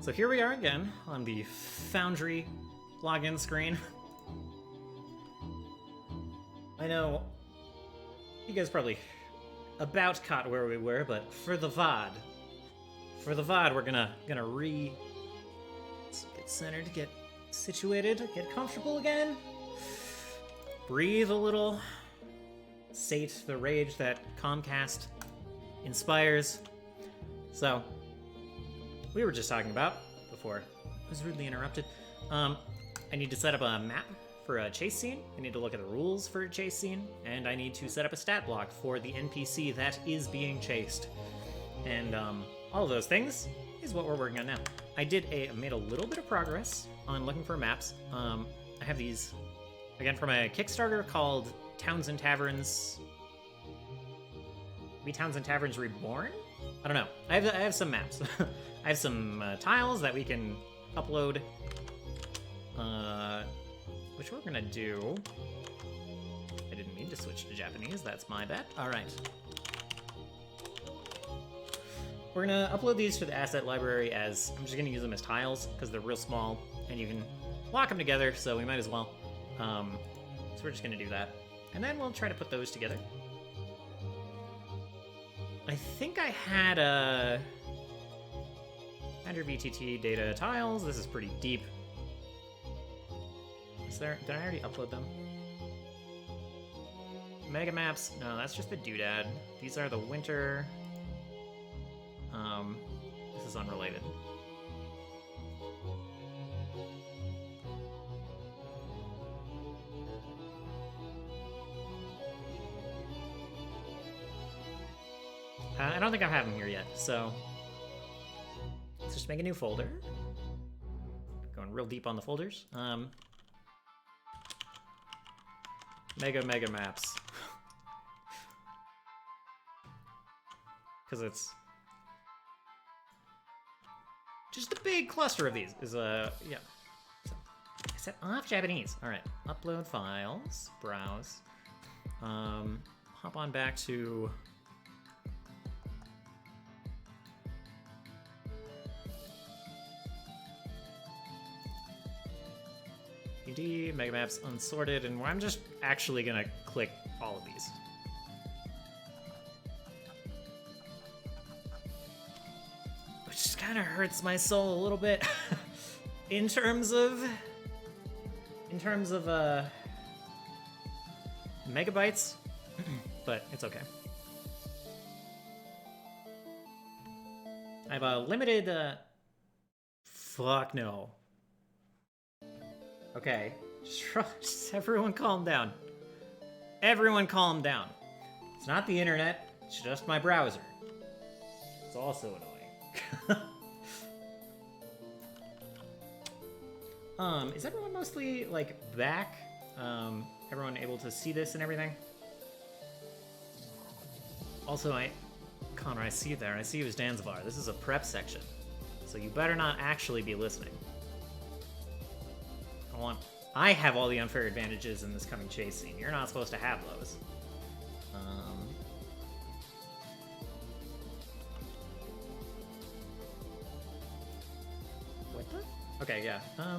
So here we are again on the Foundry login screen. I know you guys probably about caught where we were, but for the VOD, we're gonna let's get centered, get situated, get comfortable again, breathe a little, sate the rage that Comcast inspires. So, we were just talking about, before I was rudely interrupted, I need to set up a map for a chase scene, I need to look at the rules for a chase scene, and I need to set up a stat block for the NPC that is being chased. And all of those things is what we're working on now. I made a little bit of progress on looking for maps. I have these, again, from a Kickstarter called Towns and Taverns. Maybe Towns and Taverns Reborn? I don't know. I have some maps. I have some tiles that we can upload, which we're gonna do. I didn't mean to switch to Japanese, that's my bad. All right. We're gonna upload these to the asset library as, I'm just gonna use them as tiles, because they're real small, and you can lock them together, so we might as well. So we're just gonna do that. And then we'll try to put those together. I think I had under VTT data tiles. This is pretty deep. Did I already upload them? Mega maps? No, that's just the doodad. These are the winter. This is unrelated. I don't think I have them here yet, so let's just make a new folder. Going real deep on the folders. Mega maps. Because it's just a big cluster of these. Yeah. So, I set off Japanese. All right. Upload files. Browse. Hop on back to. Mega maps unsorted, and I'm just actually gonna click all of these. Which just kind of hurts my soul a little bit in terms of megabytes, but it's okay. I have a limited fuck no. Okay, just everyone calm down. Everyone calm down. It's not the internet, it's just my browser. It's also annoying. Is everyone mostly, like, back? Everyone able to see this and everything? Also, Connor, I see you there. I see you as Danzibar. This is a prep section, so you better not actually be listening. I have all the unfair advantages in this coming chase scene. You're not supposed to have those. What the? Okay, yeah. I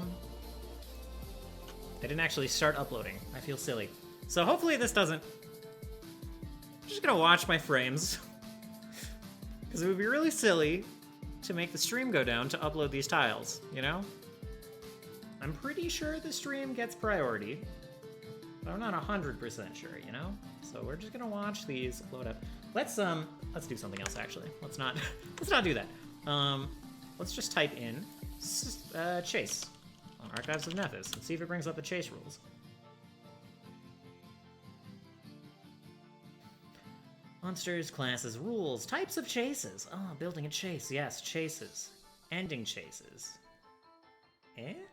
didn't actually start uploading. I feel silly. So hopefully this doesn't. I'm just gonna watch my frames. Because it would be really silly to make the stream go down to upload these tiles, you know? I'm pretty sure the stream gets priority, but I'm not 100% sure, you know? So we're just gonna watch these load up. Let's do something else actually. Let's not do that. Let's just type in chase on Archives of Nephis and see if it brings up the chase rules. Monsters, classes, rules, types of chases. Oh, building a chase, yes, chases. Ending chases.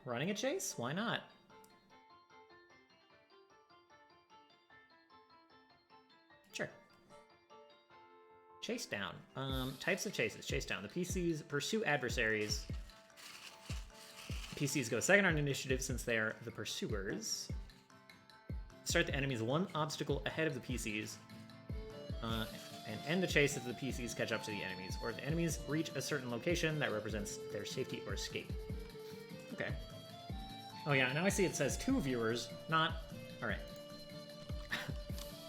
Running a chase? Why not? Sure. Chase down. Types of chases. Chase down. The PCs pursue adversaries. PCs go second on initiative since they are the pursuers. Start the enemies one obstacle ahead of the PCs. and end the chase if the PCs catch up to the enemies, or if the enemies reach a certain location that represents their safety or escape. Okay. Oh yeah, now I see it says 2 viewers, not... Alright.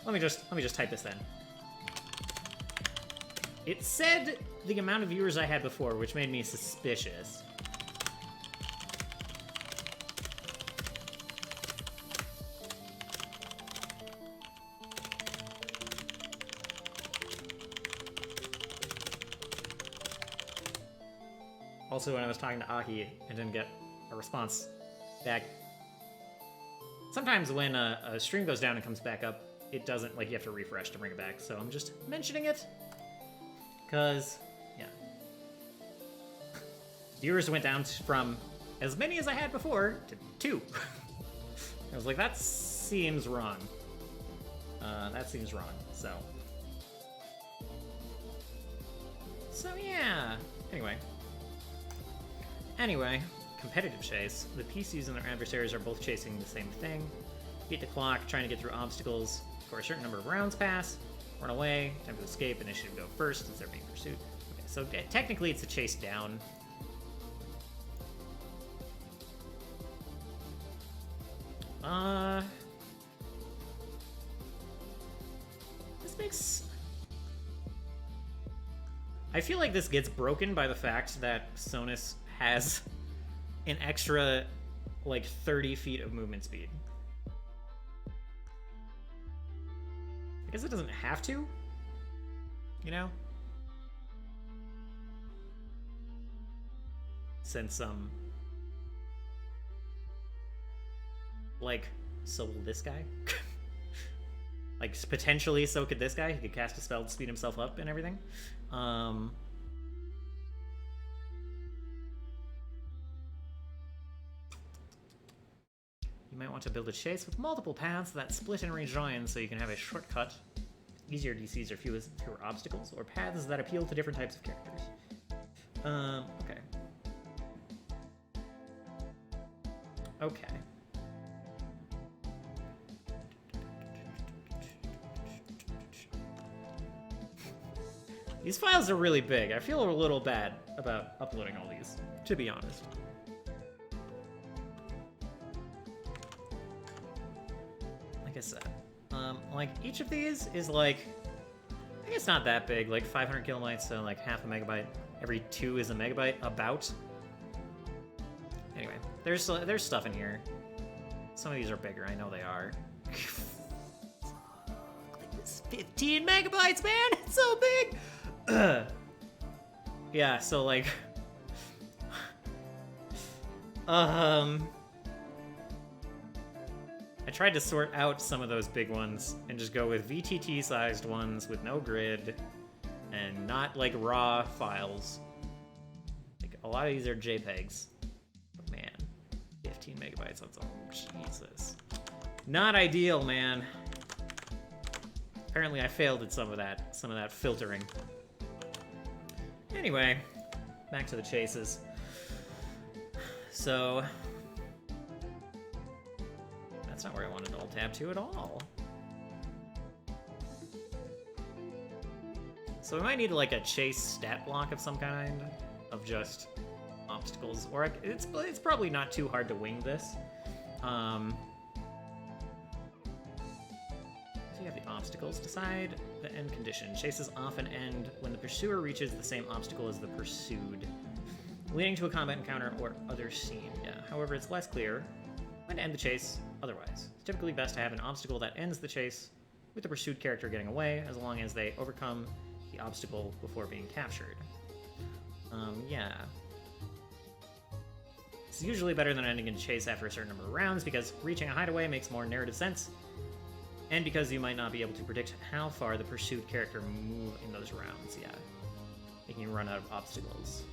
let me just type this then. It said the amount of viewers I had before, which made me suspicious. Also, when I was talking to Aki, I didn't get a response back. Sometimes when a stream goes down and comes back up, it doesn't, like, you have to refresh to bring it back, so I'm just mentioning it. Because, yeah. Viewers went down from as many as I had before to 2. I was like, that seems wrong. That seems wrong, so. So, yeah. Anyway, competitive chase. The PCs and their adversaries are both chasing the same thing. Beat the clock, trying to get through obstacles for a certain number of rounds pass. Run away, time to escape, initiative go first since they're being pursued. Okay, so technically it's a chase down. This makes... I feel like this gets broken by the fact that Sonus has an extra, like, 30 feet of movement speed. I guess it doesn't have to, you know? Since, like, so will this guy? Like, potentially so could this guy. He could cast a spell to speed himself up and everything. You might want to build a chase with multiple paths that split and rejoin so you can have a shortcut, easier DCs or fewer obstacles, or paths that appeal to different types of characters. Okay. Okay. These files are really big. I feel a little bad about uploading all these, to be honest. Like I said, like each of these is like, I think it's not that big, like 500 kilobytes, so like half a megabyte. Every 2 is a megabyte, about. Anyway, there's stuff in here. Some of these are bigger, I know they are. Like this 15 megabytes, man! It's so big! Yeah, so like... I tried to sort out some of those big ones and just go with VTT-sized ones with no grid and not like raw files. Like a lot of these are JPEGs. But man, 15 megabytes, that's all. Jesus. Not ideal, man. Apparently I failed at some of that filtering. Anyway, back to the chases. So... that's not where I wanted to alt-tab to at all. So we might need like a chase stat block of some kind, of just obstacles, or it's probably not too hard to wing this. So you have the obstacles. Decide the end condition. Chases often end when the pursuer reaches the same obstacle as the pursued, leading to a combat encounter or other scene. Yeah. However, it's less clear when to end the chase otherwise. It's typically best to have an obstacle that ends the chase with the pursued character getting away, as long as they overcome the obstacle before being captured. Yeah. It's usually better than ending a chase after a certain number of rounds, because reaching a hideaway makes more narrative sense, and because you might not be able to predict how far the pursued character move in those rounds, yeah. Making you run out of obstacles.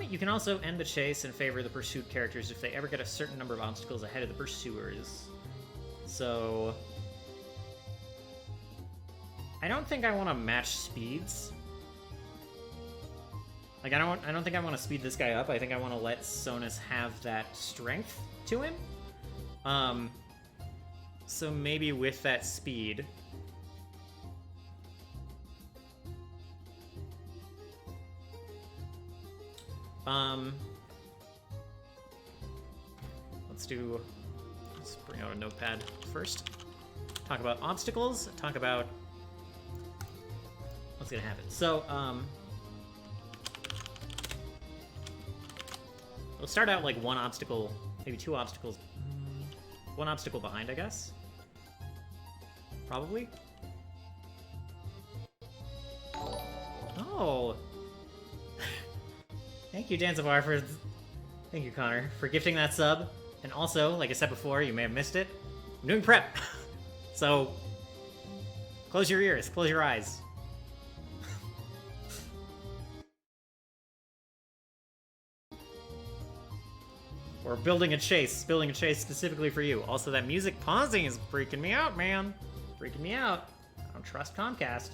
You can also end the chase in favor of the pursued characters if they ever get a certain number of obstacles ahead of the pursuers. So... I don't think I want to match speeds. Like, I don't think I want to speed this guy up. I think I want to let Sonus have that strength to him. So maybe with that speed... Let's bring out a notepad first. Talk about obstacles, talk about what's gonna happen. So, we'll start out like one obstacle, maybe two obstacles. One obstacle behind, I guess. Probably. Oh! Thank you, Danzavar, for... Thank you, Connor, for gifting that sub. And also, like I said before, you may have missed it, I'm doing prep! So, close your ears, close your eyes. We're building a chase specifically for you. Also, that music pausing is freaking me out, man. Freaking me out. I don't trust Comcast.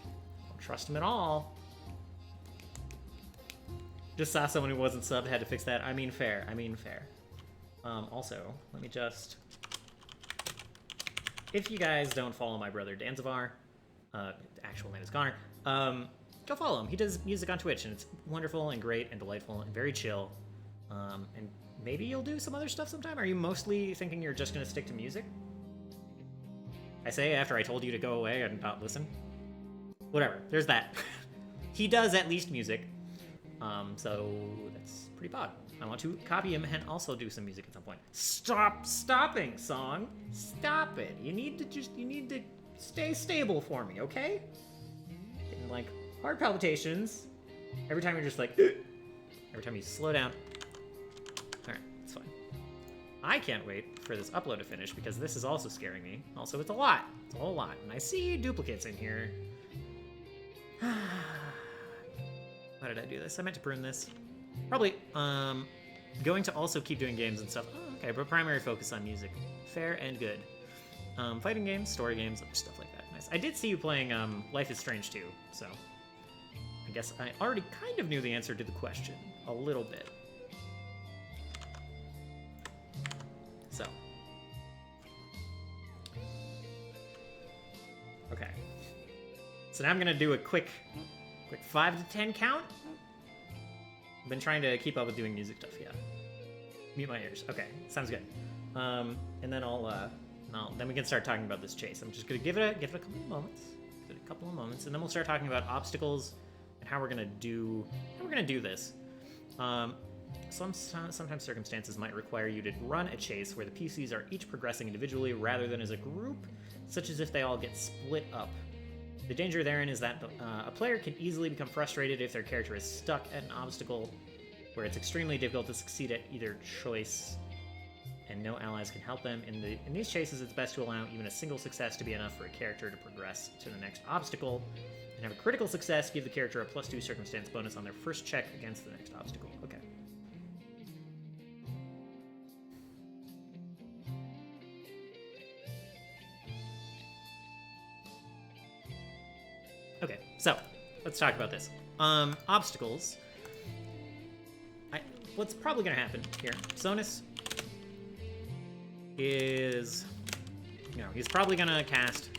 I don't trust them at all. Just saw someone who wasn't subbed, had to fix that. I mean fair, I mean fair. Also, let me just... If you guys don't follow my brother Danzavar, actual name is Connor, go follow him. He does music on Twitch, and it's wonderful and great and delightful and very chill. And maybe you'll do some other stuff sometime? Are you mostly thinking you're just gonna stick to music? I say after I told you to go away and not listen. Whatever, there's that. He does at least music. So that's pretty pod. I want to copy him and also do some music at some point. Stop stopping, song. Stop it. You need to stay stable for me, okay? Getting like heart palpitations. Every time you're just like, every time you slow down. Alright, it's fine. I can't wait for this upload to finish because this is also scaring me. Also, it's a lot. It's a whole lot. And I see duplicates in here. Why did I do this? I meant to prune this. Probably, going to also keep doing games and stuff. Oh, okay, but primary focus on music. Fair and good. Fighting games, story games, other stuff like that. Nice. I did see you playing Life is Strange 2, so I guess I already kind of knew the answer to the question. A little bit. So. Okay. So now I'm gonna do a quick 5 to 10 count. I've been trying to keep up with doing music stuff, yeah. Mute my ears. Okay, sounds good. And then then we can start talking about this chase. I'm just gonna give it a couple of moments. Give it a couple of moments, and then we'll start talking about obstacles and how we're gonna do this. Sometimes circumstances might require you to run a chase where the PCs are each progressing individually rather than as a group, such as if they all get split up. The danger therein is that a player can easily become frustrated if their character is stuck at an obstacle where it's extremely difficult to succeed at either choice and no allies can help them. In these chases, it's best to allow even a single success to be enough for a character to progress to the next obstacle, and have a critical success give the character a +2 circumstance bonus on their first check against the next obstacle. Okay. Okay, so let's talk about this. Obstacles. What's probably gonna happen here? Sonus is, he's probably gonna cast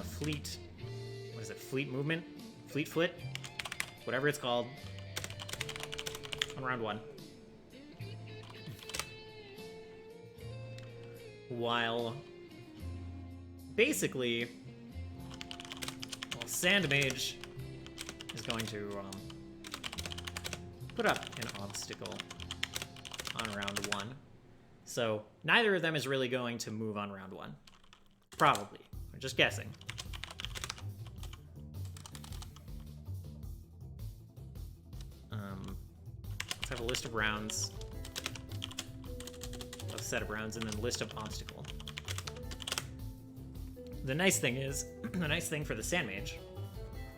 Fleet. What is it? Fleet movement, Fleet foot, whatever it's called. On round 1. While basically, Sand Mage is going to put up an obstacle on round 1. So neither of them is really going to move on round 1. Probably. I'm just guessing. Let's have a list of rounds. A set of rounds, and then a list of obstacle. The nice thing is, the nice thing for the Sand Mage,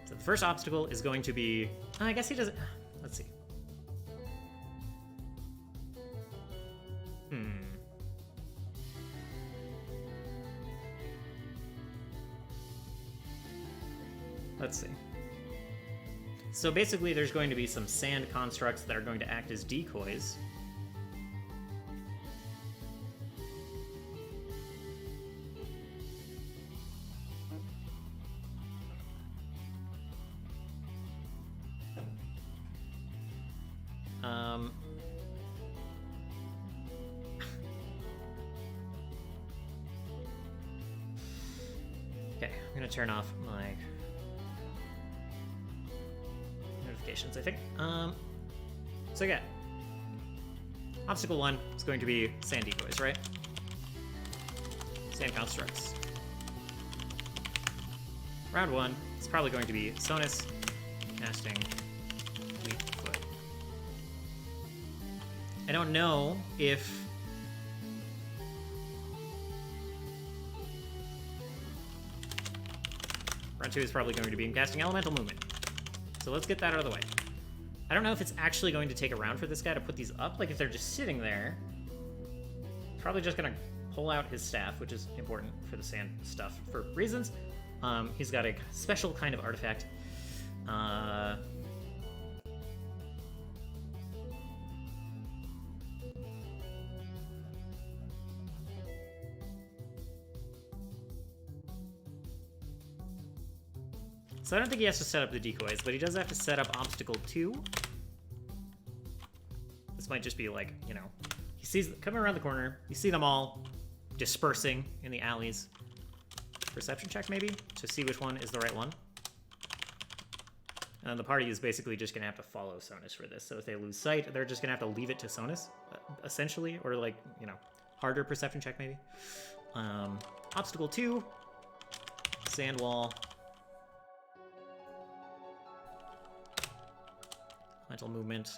so the first obstacle is going to be, I guess he doesn't, let's see. Let's see. So basically there's going to be some sand constructs that are going to act as decoys. Okay, I'm gonna turn off my notifications, I think. So yeah. Obstacle 1 is going to be sand decoys, right? Sand constructs. Round 1 is probably going to be Sonus casting Fleetfoot. I don't know if... Round 2 is probably going to be casting Elemental Movement. So let's get that out of the way. I don't know if it's actually going to take a round for this guy to put these up. Like, if they're just sitting there, probably just going to pull out his staff, which is important for the sand stuff for reasons. He's got a special kind of artifact. So I don't think he has to set up the decoys, but he does have to set up Obstacle 2. This might just be like, you know, he sees coming around the corner, you see them all dispersing in the alleys. Perception check, maybe, to see which one is the right one. And the party is basically just going to have to follow Sonus for this. So if they lose sight, they're just going to have to leave it to Sonus, essentially. Or, like, you know, harder perception check, maybe. Obstacle 2. Sand wall. Mental movement.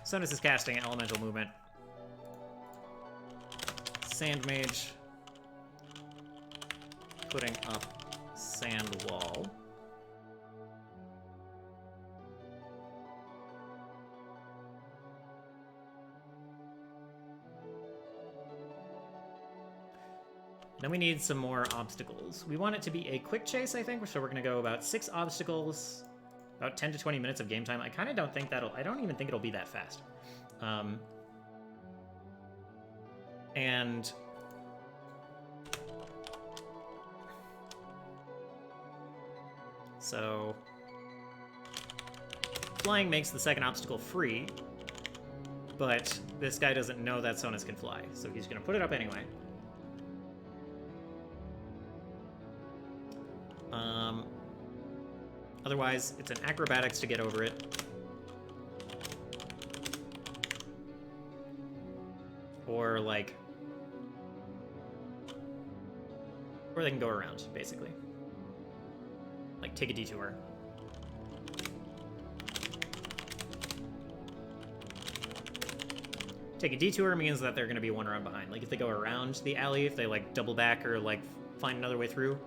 Sonus is casting elemental movement. Sand mage putting up sand wall. Then we need some more obstacles. We want it to be a quick chase, I think, so we're going to go about 6 obstacles, about 10 to 20 minutes of game time. I kind of don't think I don't even think it'll be that fast. And so flying makes the second obstacle free, but this guy doesn't know that Sonus can fly, so he's going to put it up anyway. Otherwise, it's an acrobatics to get over it. Or, like... Or they can go around, basically. Like, take a detour. Take a detour means that they're going to be one run behind. Like, if they go around the alley, if they, like, double back or, like, find another way through...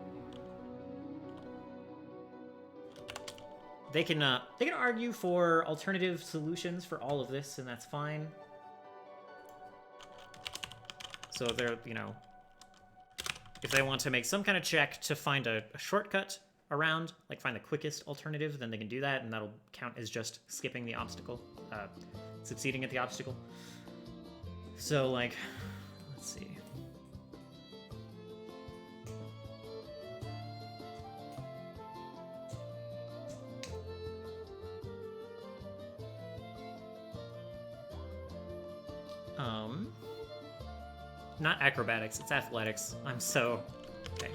They can argue for alternative solutions for all of this, and that's fine. So if they're, you know, if they want to make some kind of check to find a shortcut around, like find the quickest alternative, then they can do that, and that'll count as just skipping the obstacle, succeeding at the obstacle. So, like, let's see. Not acrobatics, it's athletics. I'm so... Okay.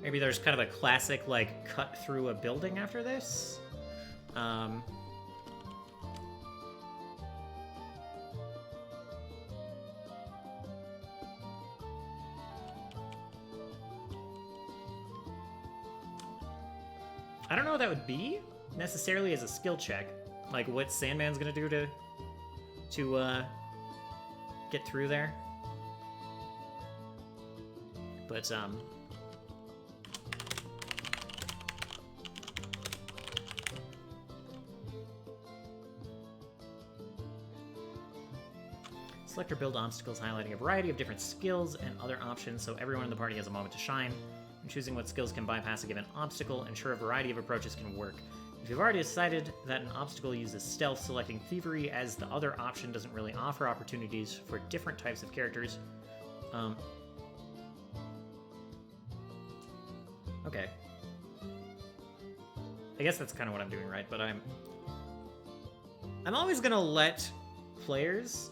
Maybe there's kind of a classic, like, cut through a building after this? I don't know what that would be, necessarily as a skill check. Like, what Sandman's gonna do to get through there. But, Select or build obstacles highlighting a variety of different skills and other options so everyone in the party has a moment to shine. And choosing what skills can bypass a given obstacle, ensure a variety of approaches can work. If you've already decided that an obstacle uses stealth, selecting thievery as the other option doesn't really offer opportunities for different types of characters. Okay. I guess that's kind of what I'm doing, right? But I'm always gonna let players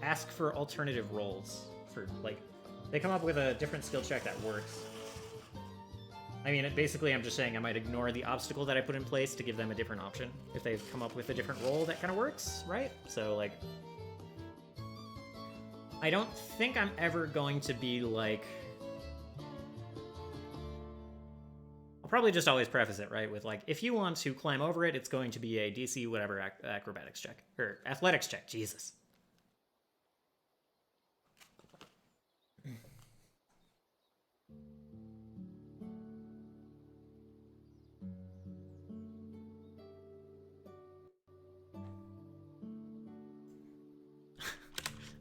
ask for alternative roles. For, like, they come up with a different skill check that works. I mean, basically, I'm just saying I might ignore the obstacle that I put in place to give them a different option if they've come up with a different role that kind of works, right? So, like, I don't think I'm ever going to be, like... I'll probably just always preface it, right, with, like, if you want to climb over it, it's going to be a DC whatever acrobatics check. Or athletics check, Jesus.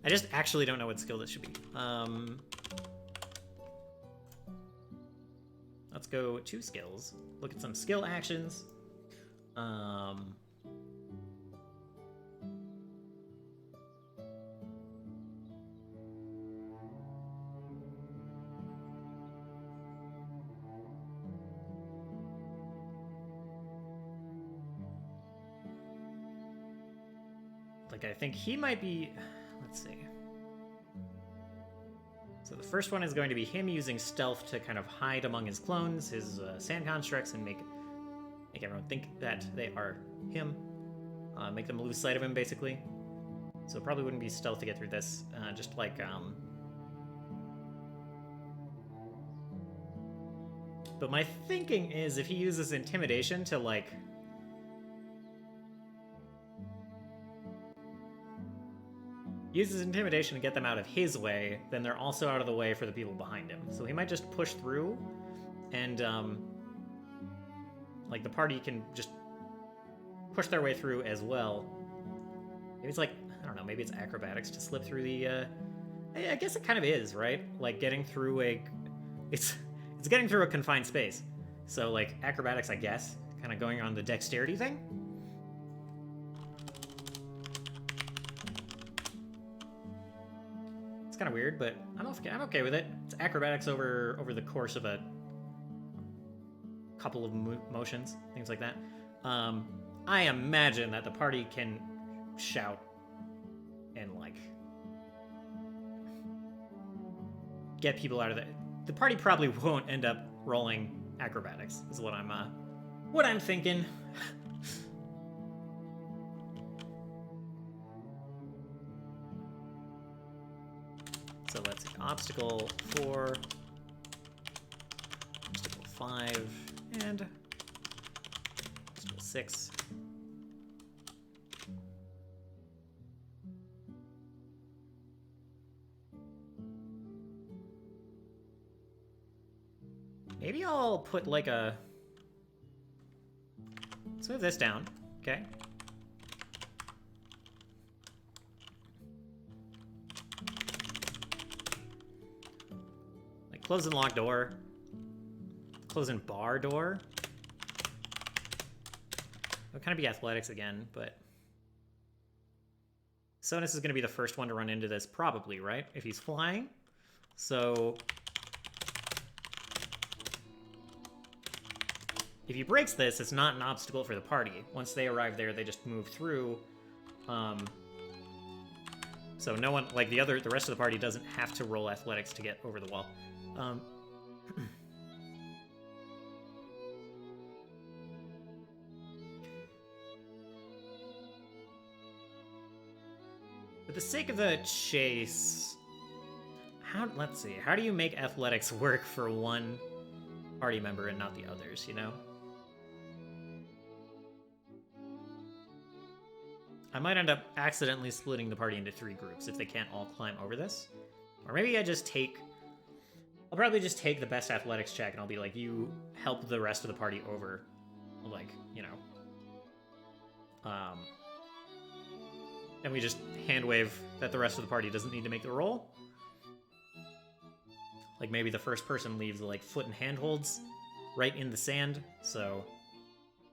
I just actually don't know what skill this should be. Let's go 2 skills. Look at some skill actions. Like, I think he might be... Let's see. So the first one is going to be him using stealth to kind of hide among his clones, his sand constructs, and make everyone think that they are him. Make them lose sight of him, basically. So it probably wouldn't be stealth to get through this. Just like... But my thinking is if he uses intimidation to, like... uses intimidation to get them out of his way, then they're also out of the way for the people behind him. So he might just push through, and, like, the party can just push their way through as well. Maybe it's like, I don't know, maybe it's acrobatics to slip through the, I guess it kind of is, right? Like, getting through it's getting through a confined space. So, like, acrobatics, I guess, kind of going on the dexterity thing. Kind of weird, but I'm okay with it. It's acrobatics over the course of a couple of motions, things like that. I imagine that the party can shout and, like, get people out of the party probably won't end up rolling acrobatics, is what I'm thinking. So let's see, obstacle 4, obstacle 5, and obstacle 6. Maybe I'll put like a... Let's move this down, okay? Close and lock door. Close and bar door. It'll kind of be athletics again, but... Sonus is going to be the first one to run into this, probably, right? If he's flying. So... If he breaks this, it's not an obstacle for the party. Once they arrive there, they just move through. So no one, like the rest of the party doesn't have to roll athletics to get over the wall. For the sake of the chase, let's see, how do you make athletics work for one party member and not the others, you know? I might end up accidentally splitting the party into 3 groups if they can't all climb over this. Or maybe I'll probably just take the best athletics check and I'll be like, you help the rest of the party over. Like, you know. and we just hand wave that the rest of the party doesn't need to make the roll. Like maybe the first person leaves like foot and handholds right in the sand, so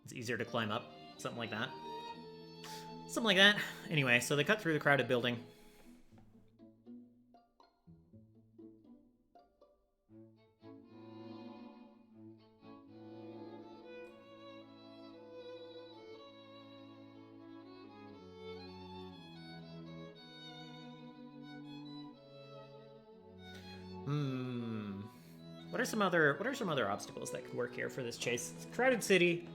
it's easier to climb up. Something like that. Something like that. Anyway, so they cut through the crowded building. What are some other obstacles that could work here for this chase? It's a crowded city.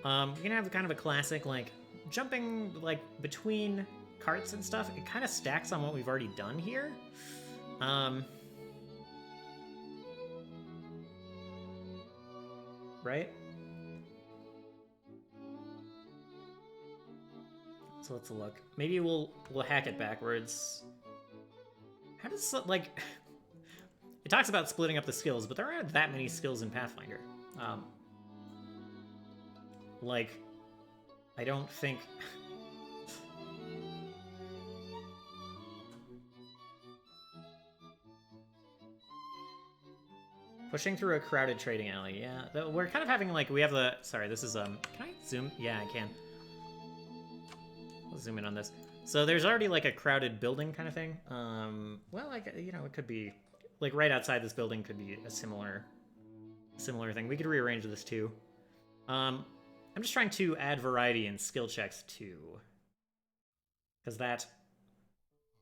You're gonna have kind of a classic, like, jumping, like, between carts and stuff. It kind of stacks on what we've already done here. Right? So let's look. Maybe we'll hack it backwards. How does, like... It talks about splitting up the skills, but there aren't that many skills in Pathfinder. Like, I don't think... Pushing through a crowded trading alley, yeah. We're kind of having, like, we have the... Sorry, this is, can I zoom? Yeah, I can. I'll zoom in on this. So there's already, like, a crowded building kind of thing. Well, like, you know, it could be... Like, right outside this building could be a similar thing. We could rearrange this, too. I'm just trying to add variety in skill checks, too. Because that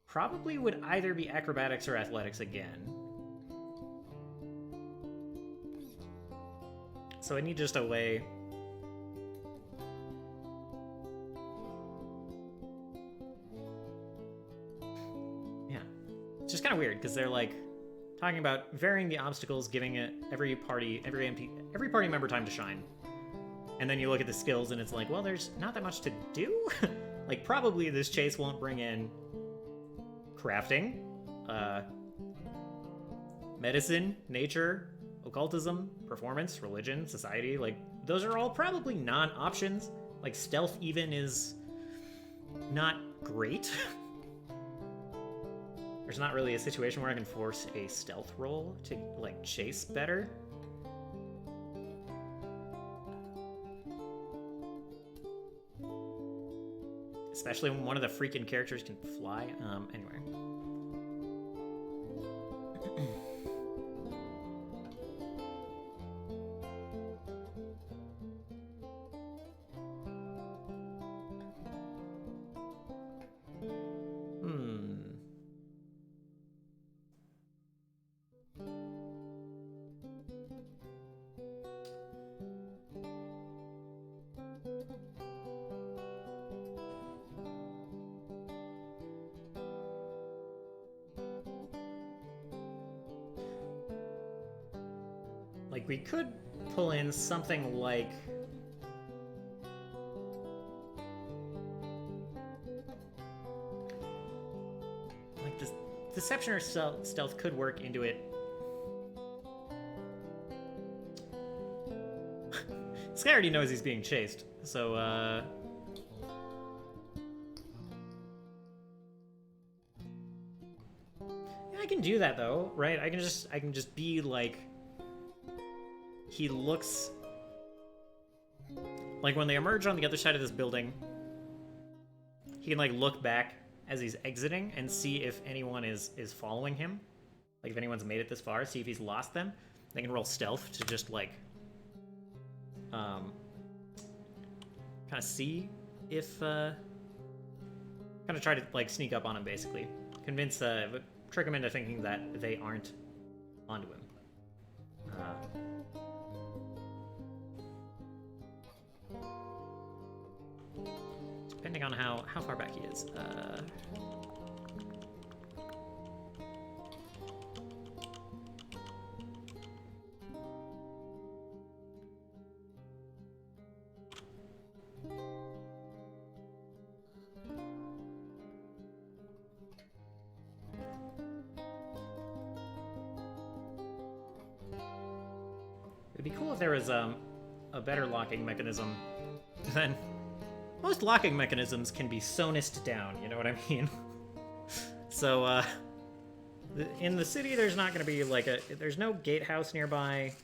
probably would either be acrobatics or athletics again. So I need just a way... Yeah. It's just kind of weird, because they're, like... Talking about varying the obstacles, giving it every party member time to shine. And then you look at the skills and it's like, well, there's not that much to do. Like, probably this chase won't bring in crafting, medicine, nature, occultism, performance, religion, society. Like, those are all probably non-options. Like, stealth even is not great. There's not really a situation where I can force a stealth roll to, like, chase better. Especially when one of the freaking characters can fly. Anyway. Like, we could pull in something like... Like, this deception or stealth could work into it. This guy already knows he's being chased, so, Yeah, I can do that, though, right? I can just be, like... He looks... Like, when they emerge on the other side of this building, he can, like, look back as he's exiting and see if anyone is following him. Like, if anyone's made it this far, see if he's lost them. They can roll stealth to just, like... kind of see if... kind of try to, like, sneak up on him, basically. Convince... trick him into thinking that they aren't onto him. Depending on how far back he is. It'd be cool if there was a better locking mechanism than most locking mechanisms can be sonused down, you know what I mean? So, in the city, there's not going to be, like, there's no gatehouse nearby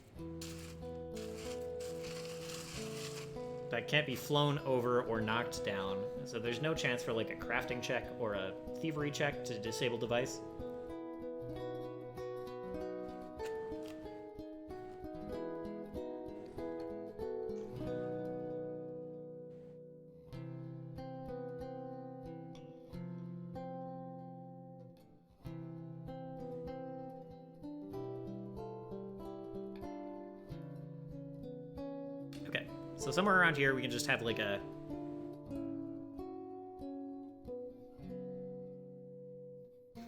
that can't be flown over or knocked down. So there's no chance for, like, a crafting check or a thievery check to disable device. Okay, so somewhere around here we can just have, like, a...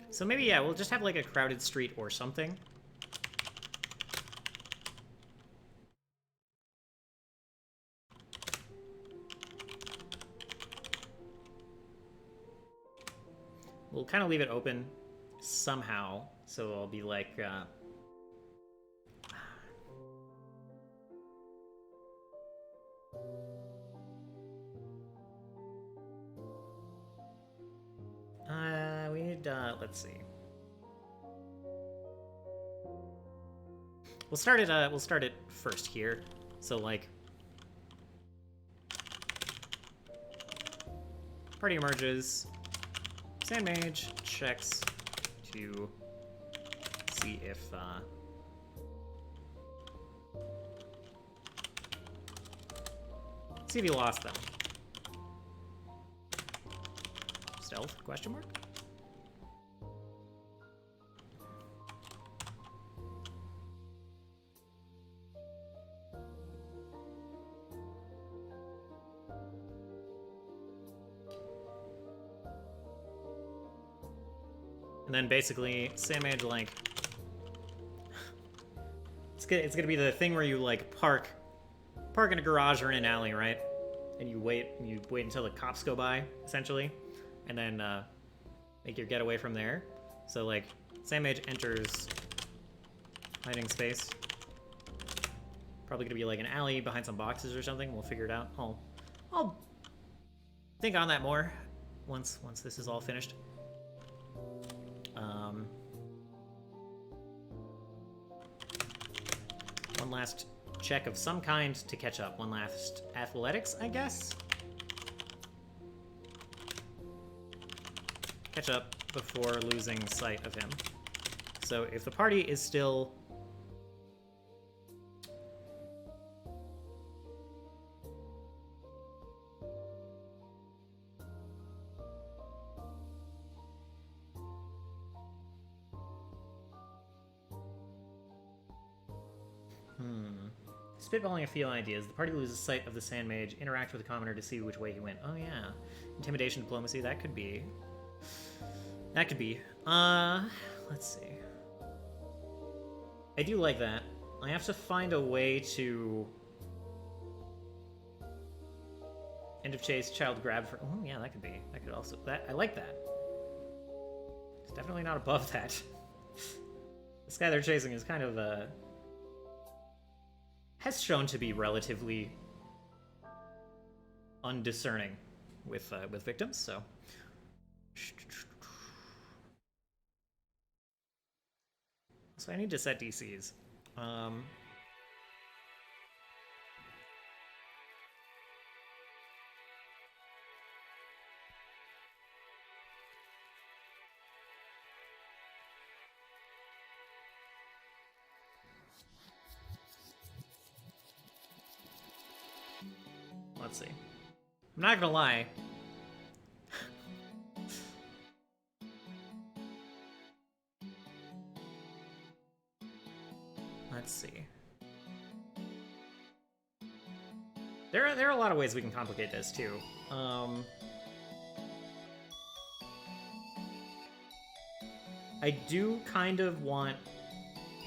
So maybe, yeah, we'll just have, like, a crowded street or something. We'll kind of leave it open somehow, so I'll be like, we need, let's see. We'll start it first here. So, like, party emerges. Sand Mage checks to see if, see if he lost them. Stealth, question mark? And then basically, Sandmage, like, it's gonna be the thing where you, like, park in a garage or in an alley, right? And you wait until the cops go by, essentially, and then make your getaway from there. So, like, Sandmage enters hiding space. Probably gonna be like an alley behind some boxes or something. We'll figure it out. I'll think on that more once this is all finished. One last check of some kind to catch up. One last athletics, I guess? Catch up before losing sight of him. So if the party is still... Spitballing a few ideas. The party loses sight of the Sand Mage, interact with the commoner to see which way he went. Oh yeah. Intimidation, diplomacy, that could be. That could be. Let's see. I do like that. I have to find a way to... End of chase, child grab for... Oh yeah, that could be. That could also... I like that. It's definitely not above that. This guy they're chasing is kind of, has shown to be relatively undiscerning with victims, so... So I need to set DCs. Let's see. I'm not gonna lie. Let's see. There are a lot of ways we can complicate this too. I do kind of want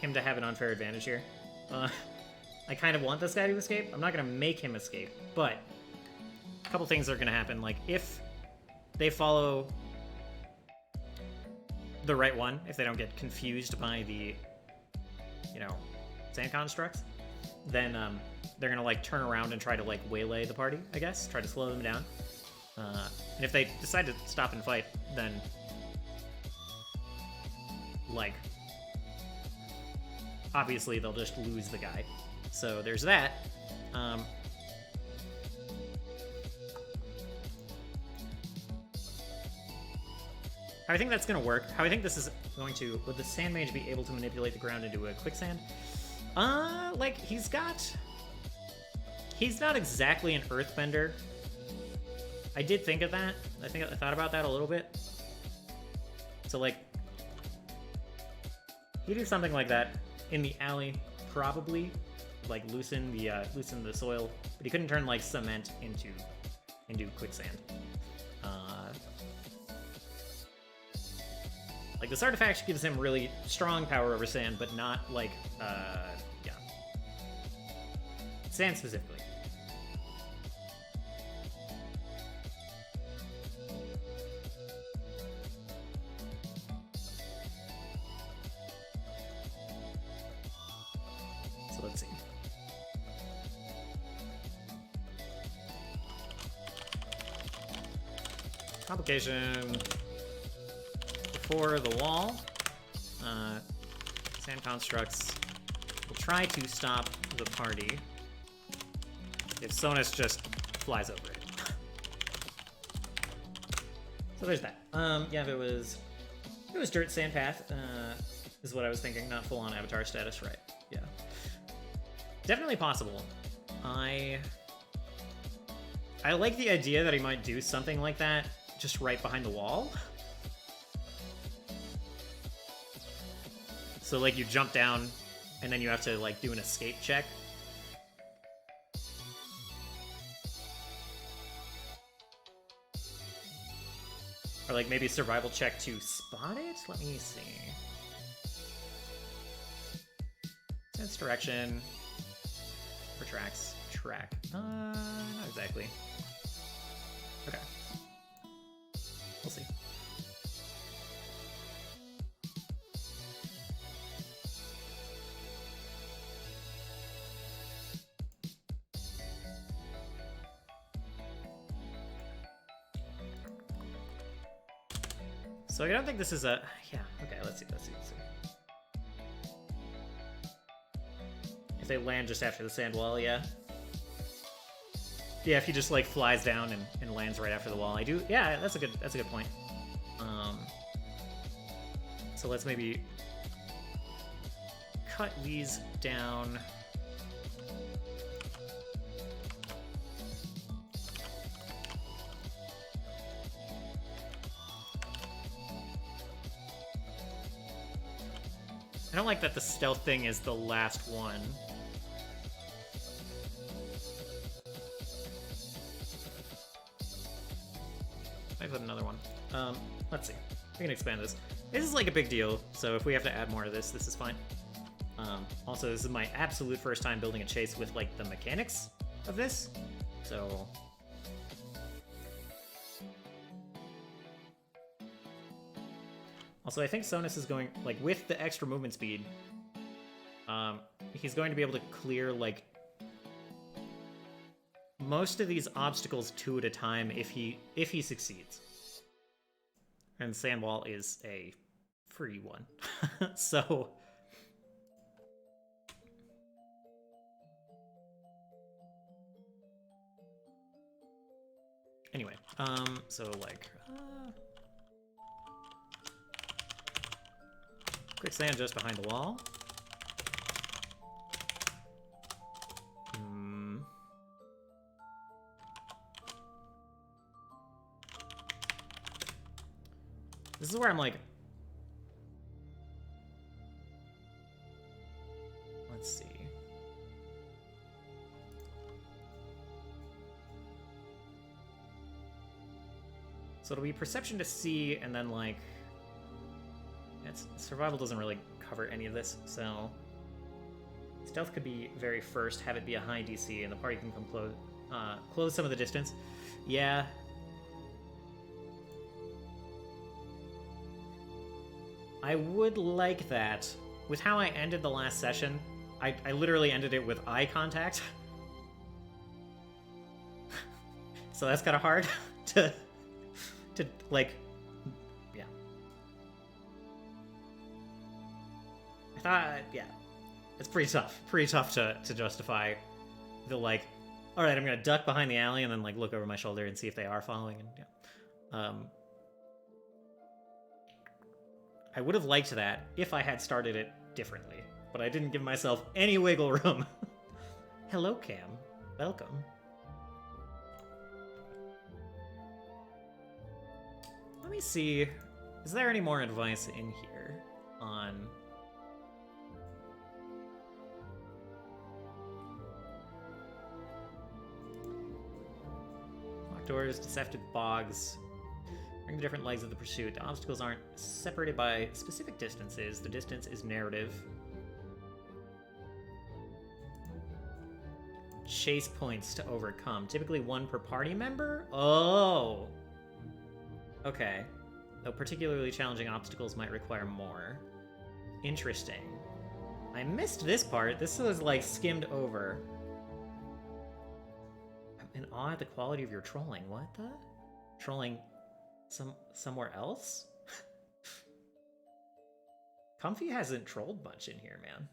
him to have an unfair advantage here. I kind of want this guy to escape. I'm not gonna make him escape, but a couple things are gonna happen. Like, if they follow the right one, if they don't get confused by the, you know, sand constructs, then they're gonna, like, turn around and try to, like, waylay the party, I guess. Try to slow them down. And if they decide to stop and fight, then, like, obviously they'll just lose the guy. So there's that. How I think that's going to work. How I think this is going to... Would the Sand Mage be able to manipulate the ground into a quicksand? Like, he's not exactly an earthbender. I did think of that. I thought about that a little bit. So, like, you do something like that in the alley, probably. Like, loosen the soil. But he couldn't turn, like, cement into quicksand. Like, this artifact gives him really strong power over sand, but not, like, yeah. Sand specifically. So let's see. Complication. For the wall, sand constructs will try to stop the party if Sonus just flies over it. So there's that. Yeah, if it was dirt sand path, is what I was thinking, not full on avatar status, right? Yeah, definitely possible. I like the idea that he might do something like that just right behind the wall. So, like, you jump down, and then you have to, like, do an escape check. Or, like, maybe a survival check to spot it? Let me see. Sense direction. Retracts. Track. Not exactly. Okay. We'll see. So I don't think this is a... Yeah, okay, let's see. If they land just after the sand wall, yeah. Yeah, if he just, like, flies down and lands right after the wall. I do... Yeah, that's a good point. So let's maybe cut these down. I don't like that the stealth thing is the last one. Might put another one. Let's see. We can expand this. This is like a big deal, so if we have to add more to this, this is fine. Also, this is my absolute first time building a chase with, like, the mechanics of this, so... Also, I think Sonus is going, like, with the extra movement speed, he's going to be able to clear, like, most of these obstacles 2 at a time if he succeeds. And Sandwall is a free one. So... Anyway, so, like... Quicksand just behind the wall. This is where I'm like... Let's see. So it'll be perception to see, and then, like... survival doesn't really cover any of this, so... Stealth could be very first, have it be a high DC, and the party can come close some of the distance. Yeah. I would like that. With how I ended the last session, I literally ended it with eye contact. So that's kind of hard. to like, yeah. I thought, yeah, it's pretty tough to justify the like, all right, I'm gonna duck behind the alley and then like look over my shoulder and see if they are following, and yeah. I would have liked that if I had started it differently, but I didn't give myself any wiggle room. Hello, Cam. Welcome. Let me see. Is there any more advice in here on... Locked doors, deceptive bogs. During the different legs of the pursuit, the obstacles aren't separated by specific distances. The distance is narrative. Chase points to overcome. Typically one per party member? Oh! Okay. Though particularly challenging obstacles might require more. Interesting. I missed this part. This was, like, skimmed over. I'm in awe at the quality of your trolling. What the? Trolling somewhere else? Comfy hasn't trolled much in here, man.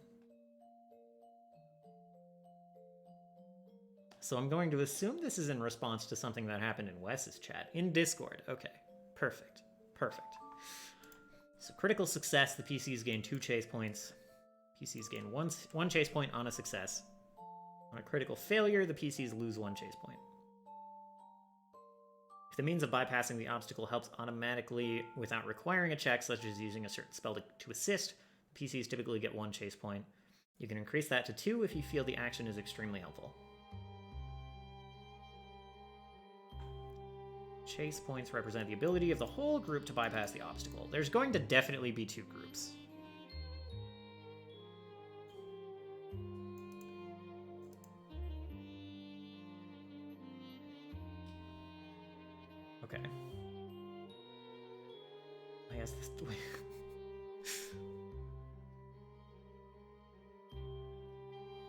So I'm going to assume this is in response to something that happened in Wes's chat. In Discord. Okay. Perfect. Perfect. So critical success, the PCs gain 2 chase points. PCs gain one chase point on a success. On a critical failure, the PCs lose 1 chase point. If the means of bypassing the obstacle helps automatically without requiring a check, such as using a certain spell to assist, PCs typically get 1 chase point. You can increase that to 2 if you feel the action is extremely helpful. Chase points represent the ability of the whole group to bypass the obstacle. There's going to definitely be 2 groups. Okay. I guess this...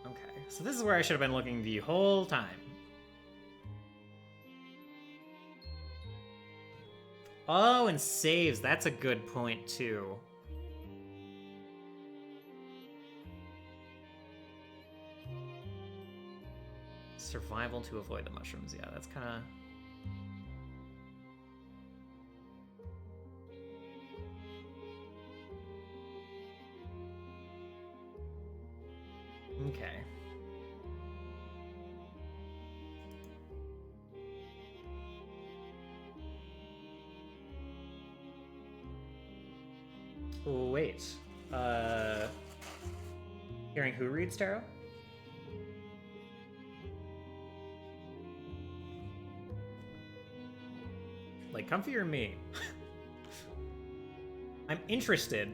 Okay, so this is where I should have been looking the whole time. Oh, and saves. That's a good point, too. Survival to avoid the mushrooms. Yeah, that's kind of... Okay. Wait. Hearing who reads tarot? Like, Comfy or me? I'm interested,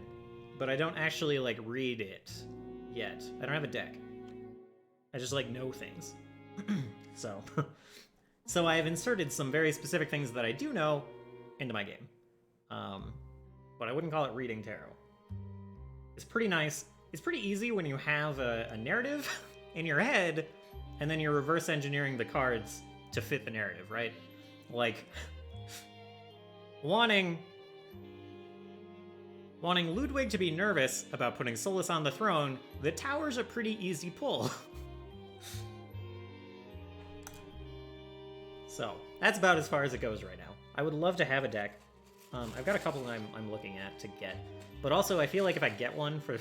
but I don't actually, like, read it yet. I don't have a deck. I just, like, know things. So. So I have inserted some very specific things that I do know into my game. But I wouldn't call it reading tarot. It's pretty nice. It's pretty easy when you have a narrative in your head, and then you're reverse engineering the cards to fit the narrative, right? Like, wanting Ludwig to be nervous about putting Solus on the throne, the tower's a pretty easy pull. So, that's about as far as it goes right now. I would love to have a deck. I've got a couple that I'm looking at to get. But also, I feel like if I get one for...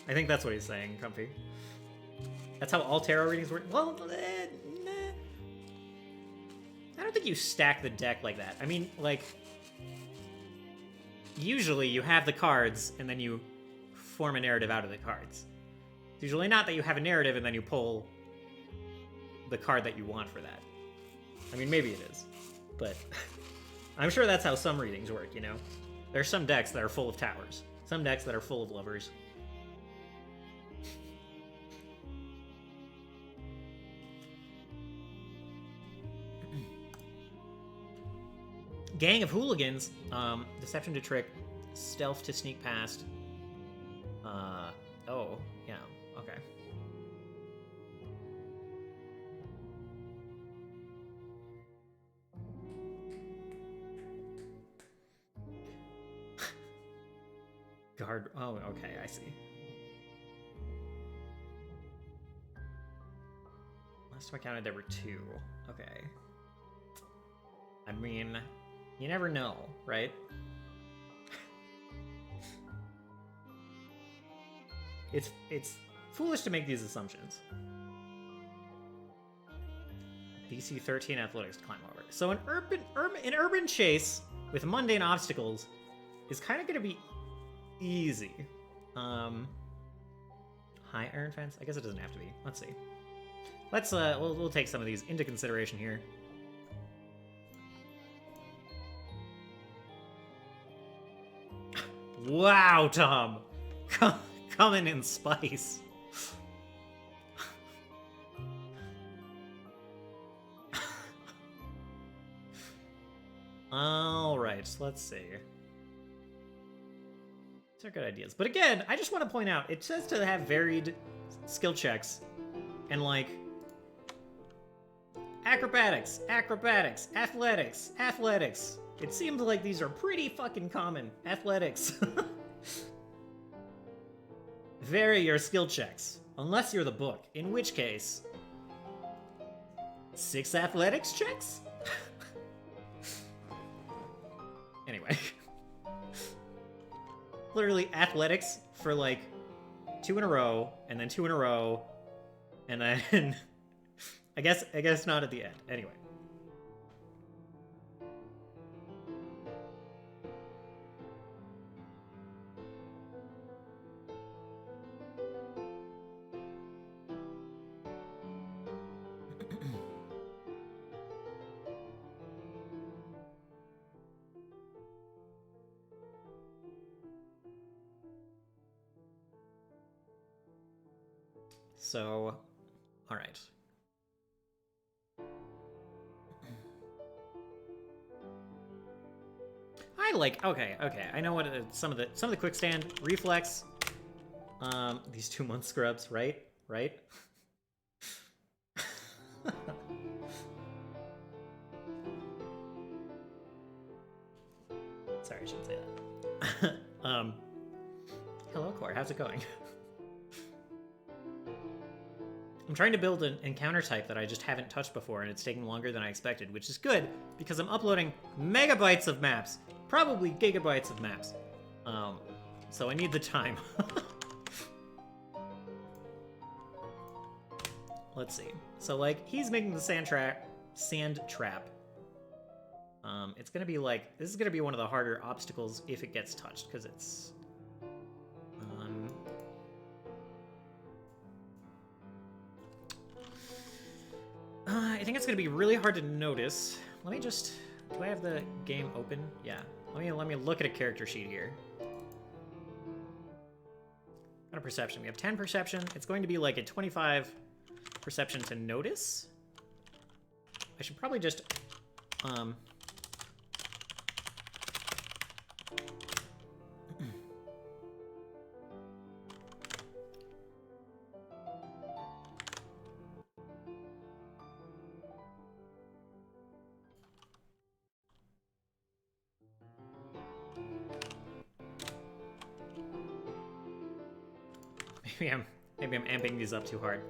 I think that's what he's saying, Comfy. That's how all tarot readings work. Well, nah. I don't think you stack the deck like that. I mean, like... Usually, you have the cards, and then you form a narrative out of the cards. It's usually not that you have a narrative, and then you pull the card that you want for that. I mean, maybe it is. But I'm sure that's how some readings work, you know? There's some decks that are full of towers. Some decks that are full of lovers. Gang of Hooligans. Deception to trick. Stealth to sneak past. Oh, yeah, okay. Guard. Oh, okay, I see. Last time I counted, there were 2. Okay. I mean, you never know, right? It's foolish to make these assumptions. DC 13 athletics to climb over. So an urban chase with mundane obstacles is kind of going to be easy. High iron fence? I guess it doesn't have to be. Let's see. Let's we'll take some of these into consideration here. Wow, Tom, coming in spice. All right, let's see. These are good ideas, but again, I just want to point out it says to have varied skill checks, and like acrobatics, athletics. It seems like these are pretty fucking common. Athletics. Vary your skill checks, unless you're the book, in which case 6 athletics checks? Anyway. Literally athletics for like 2 in a row, and then 2 in a row, and then I guess not at the end. Anyway. So, all right. Okay. I know what some of the quick stand reflex. These 2-month scrubs, right? Sorry, I shouldn't say that. Hello, Core. How's it going? I'm trying to build an encounter type that I just haven't touched before, and it's taking longer than I expected, which is good, because I'm uploading megabytes of maps. Probably gigabytes of maps. So I need the time. Let's see. So, like, he's making the sand trap. It's gonna be like, this is gonna be one of the harder obstacles if it gets touched, because it's... I think it's gonna be really hard to notice. Let me just... Do I have the game open? Yeah. Let me look at a character sheet here. Got a perception. We have 10 perception. It's going to be like a 25 perception to notice. I should probably just... Maybe I'm amping these up too hard.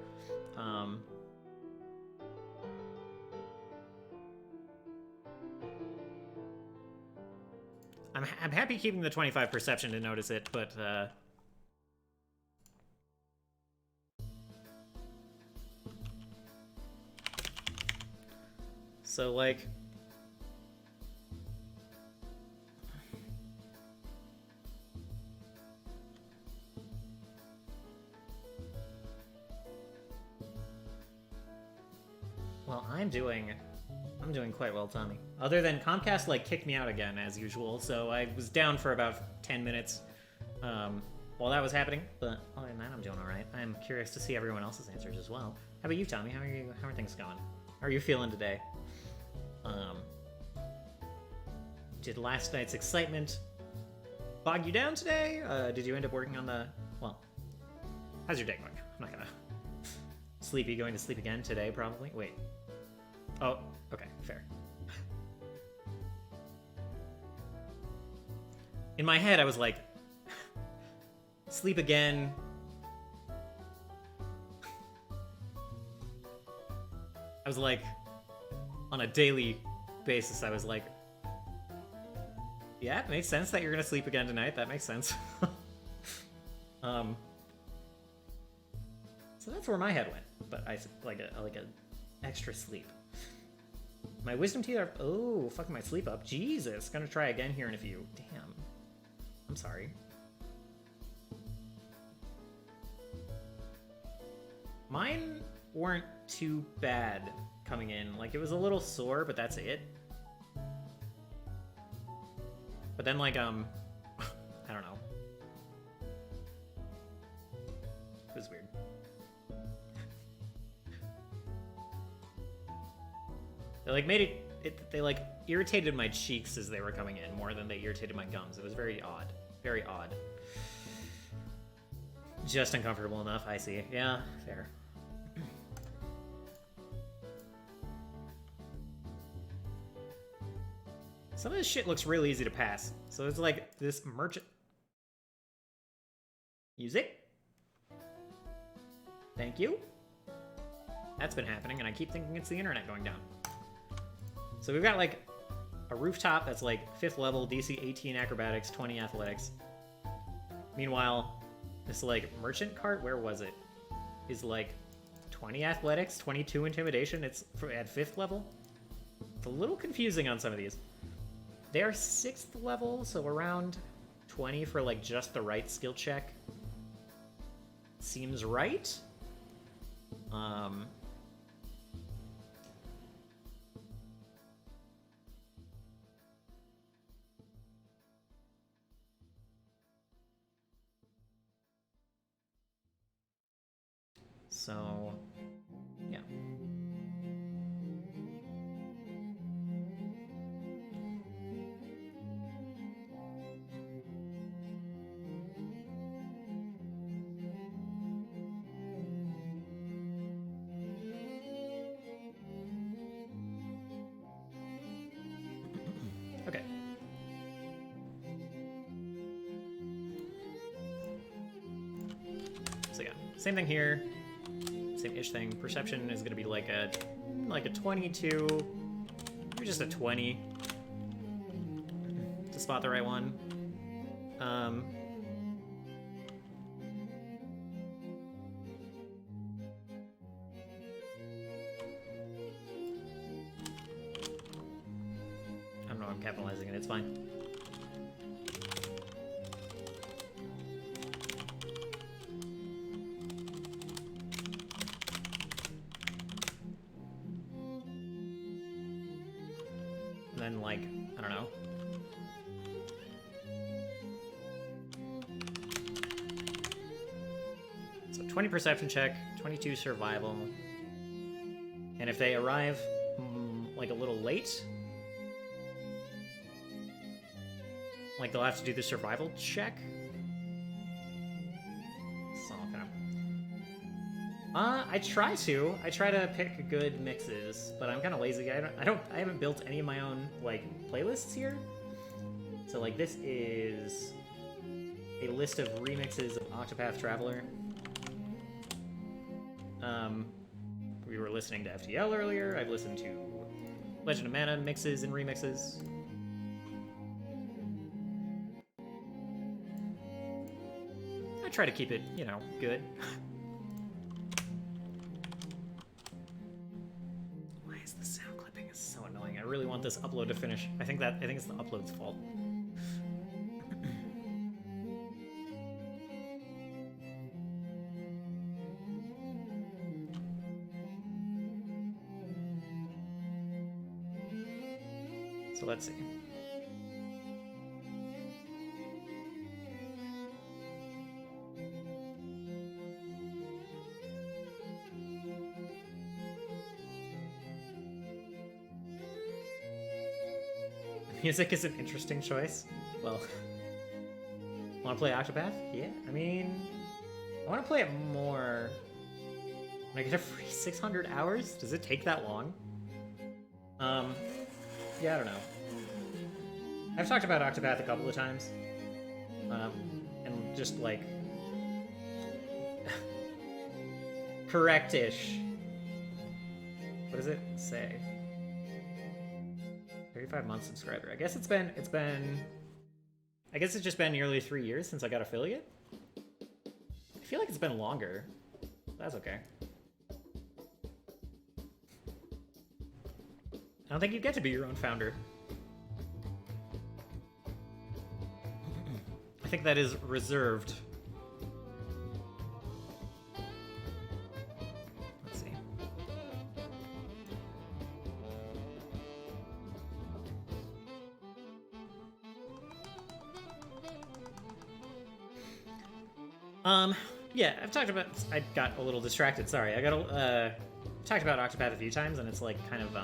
I'm happy keeping the 25 perception to notice it, but so like well, I'm doing quite well, Tommy. Other than Comcast, like, kicked me out again, as usual, so I was down for about 10 minutes while that was happening, but other than that, I'm doing alright. I'm curious to see everyone else's answers as well. How about you, Tommy? How are things going? How are you feeling today? Did last night's excitement bog you down today? Did you end up working on the... Well, how's your day going? I'm not gonna... Sleepy, going to sleep again today, probably? Wait. Oh, okay, fair. In my head, I was like, sleep again. I was like, on a daily basis, I was like, yeah, it makes sense that you're gonna sleep again tonight. That makes sense. So that's where my head went. But I like a extra sleep. My wisdom teeth are fucking my sleep up. Jesus, gonna try again here in a few. Damn, I'm sorry. Mine weren't too bad coming in. Like, it was a little sore, but that's it. But then, like, I don't know. It was weird. They, like, made it they, like, irritated my cheeks as they were coming in more than they irritated my gums. It was very odd. Very odd. Just uncomfortable enough, I see. Yeah, fair. Some of this shit looks really easy to pass. So it's like this merchant... Music? Thank you. That's been happening, and I keep thinking it's the internet going down. So we've got, like, a rooftop that's, like, 5th level, DC 18 acrobatics, 20 athletics. Meanwhile, this, like, merchant cart, where was it? Is, like, 20 athletics, 22 intimidation. It's at 5th level. It's a little confusing on some of these. They're 6th level, so around 20 for, like, just the right skill check. Seems right. So, yeah. Okay. So yeah, same thing here. Same-ish thing. Perception is gonna be like a 22, maybe just a 20 to spot the right one. I don't know, I'm capitalizing it, it's fine. And then, like, I don't know. So 20 perception check, 22 survival. And if they arrive, like, a little late, like, they'll have to do the survival check. So, kind of... I try to pick good mixes, but I'm kind of lazy. I haven't built any of my own, like, playlists here. So, like, this is a list of remixes of Octopath Traveler. We were listening to FTL earlier. I've listened to Legend of Mana mixes and remixes. I try to keep it, you know, good. Why is the sound clipping so annoying? I really want this upload to finish. I think it's the upload's fault. So let's see. Music is an interesting choice. Well, want to play Octopath? Yeah, I mean, I want to play it more. When I get a free 600 hours? Does it take that long? Yeah, I don't know. I've talked about Octopath a couple of times. And just, like, Correct-ish. What does it say? 35-month subscriber. I guess it's been... I guess it's just been nearly 3 years since I got affiliate. I feel like it's been longer. That's okay. I don't think you get to be your own founder. I think that is reserved. Let's see. Yeah, I've talked about... I got a little distracted, sorry. I got talked about Octopath a few times, and it's like kind of,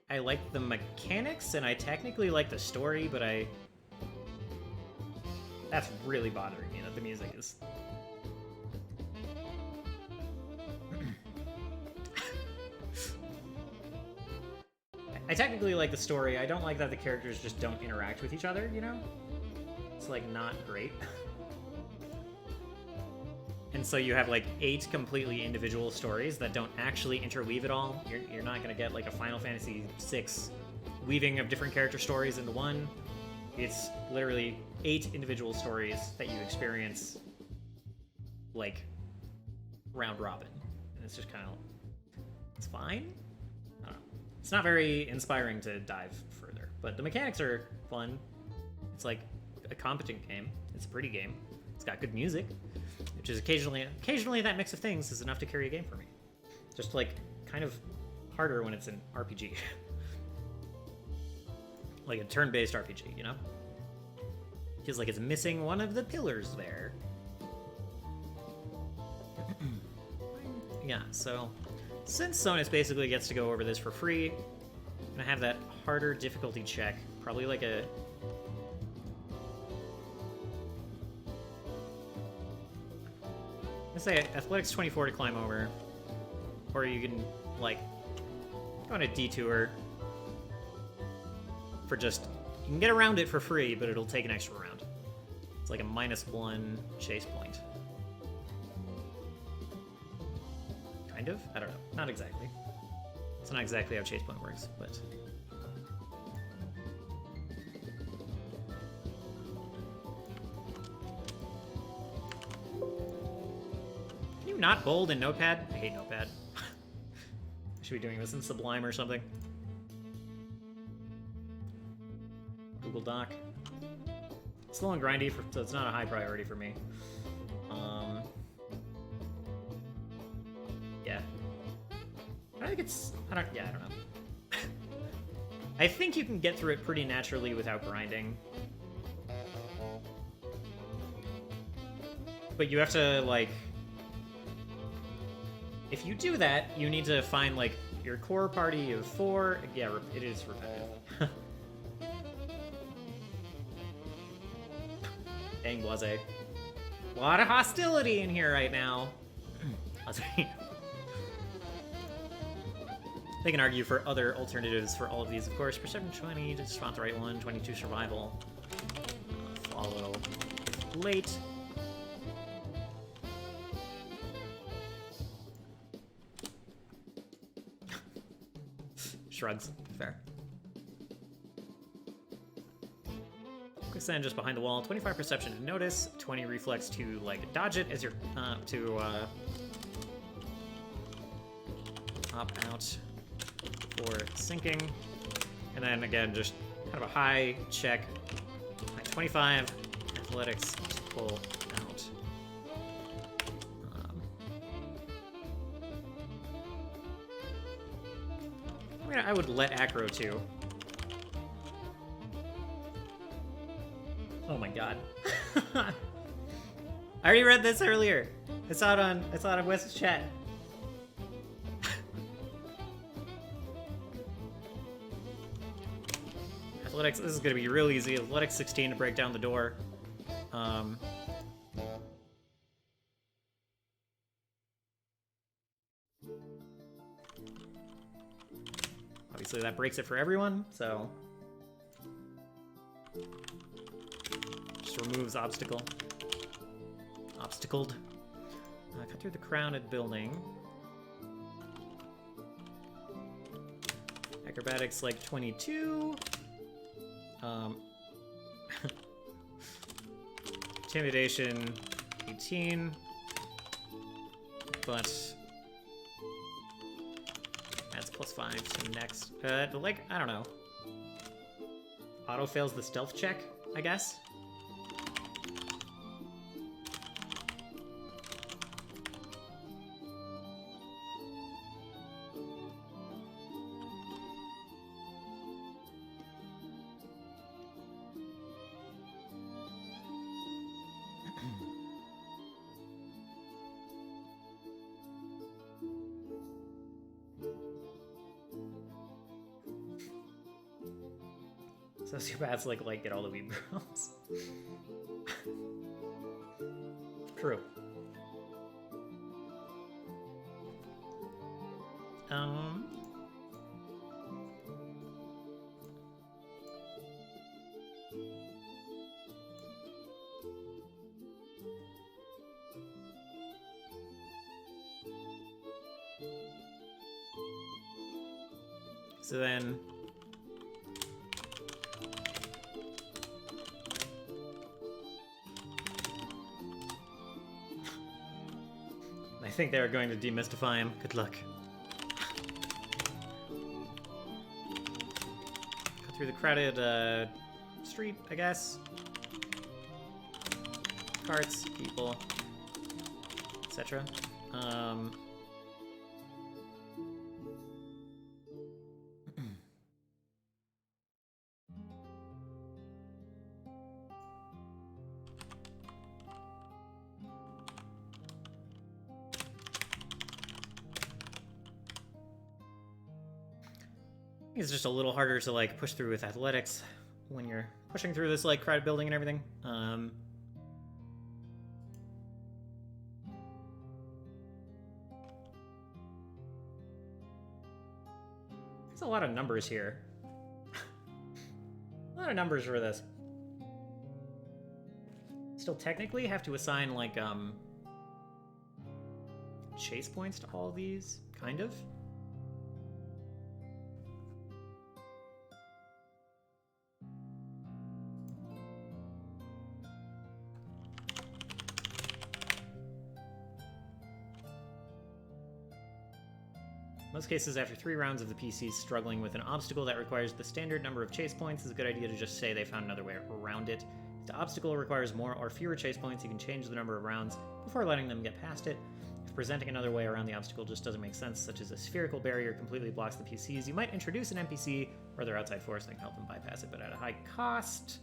I like the mechanics, and I technically like the story, but that's really bothering me, that the music is... I technically like the story. I don't like that the characters just don't interact with each other, you know? It's, like, not great. And so you have, like, 8 completely individual stories that don't actually interweave at all. You're not gonna get, like, a Final Fantasy VI weaving of different character stories into one. It's literally 8 individual stories that you experience, like, round robin. And it's just kind of... It's fine? I don't know. It's not very inspiring to dive further. But the mechanics are fun. It's, like, a competent game. It's a pretty game. It's got good music. Which is occasionally that mix of things is enough to carry a game for me. Just, like, kind of harder when it's an RPG. Like a turn-based RPG, you know? Feels like it's missing one of the pillars there. Yeah, so since Sonus basically gets to go over this for free, I'm gonna have that harder difficulty check. Probably like a... Let's say Athletics 24 to climb over. Or you can, like, go on a detour for just... You can get around it for free, but it'll take an extra round. It's like a -1 chase point. Kind of? I don't know. Not exactly. It's not exactly how chase point works, but... Can you not bold in Notepad? I hate Notepad. I should be doing this in Sublime or something. Google Doc. It's slow and grindy, so it's not a high priority for me. Yeah. I think it's... I don't know. I think you can get through it pretty naturally without grinding. But you have to, like... If you do that, you need to find, like, your core party of 4. Yeah, it is repetitive. Dang, Blase. A lot of hostility in here right now. They can argue for other alternatives for all of these, of course. Perception 20, just spot the right one. 22 survival. Follow late. Shrugs. Fair. Quicksand just behind the wall. 25 perception to notice. 20 reflex to, like, dodge it as you're, hop out for sinking. And then, again, just kind of a high check. 25 athletics to pull out. I mean, I would let acro, too. Oh my god. I already read this earlier. I saw it on Wes's chat. Athletics, this is gonna be real easy. Athletics 16 to break down the door. Obviously that breaks it for everyone, so... Just removes obstacle. Obstacled. Cut through the crowded building. Acrobatics like 22. Intimidation 18. But that's +5, so next. Like, I don't know. Auto fails the stealth check, I guess. Sociopaths like get all the weed girls. True. So then I think they're going to demystify him. Good luck. Cut through the crowded street, I guess. Carts, people, etc. It's just a little harder to like push through with athletics when you're pushing through this like crowded building and everything. There's a lot of numbers here. A lot of numbers for this. Still technically have to assign like chase points to all of these, kind of. In most cases, after 3 rounds of the PCs struggling with an obstacle that requires the standard number of chase points, it's a good idea to just say they found another way around it. If the obstacle requires more or fewer chase points, you can change the number of rounds before letting them get past it. If presenting another way around the obstacle just doesn't make sense, such as a spherical barrier completely blocks the PCs, you might introduce an NPC or other outside force that can help them bypass it, but at a high cost.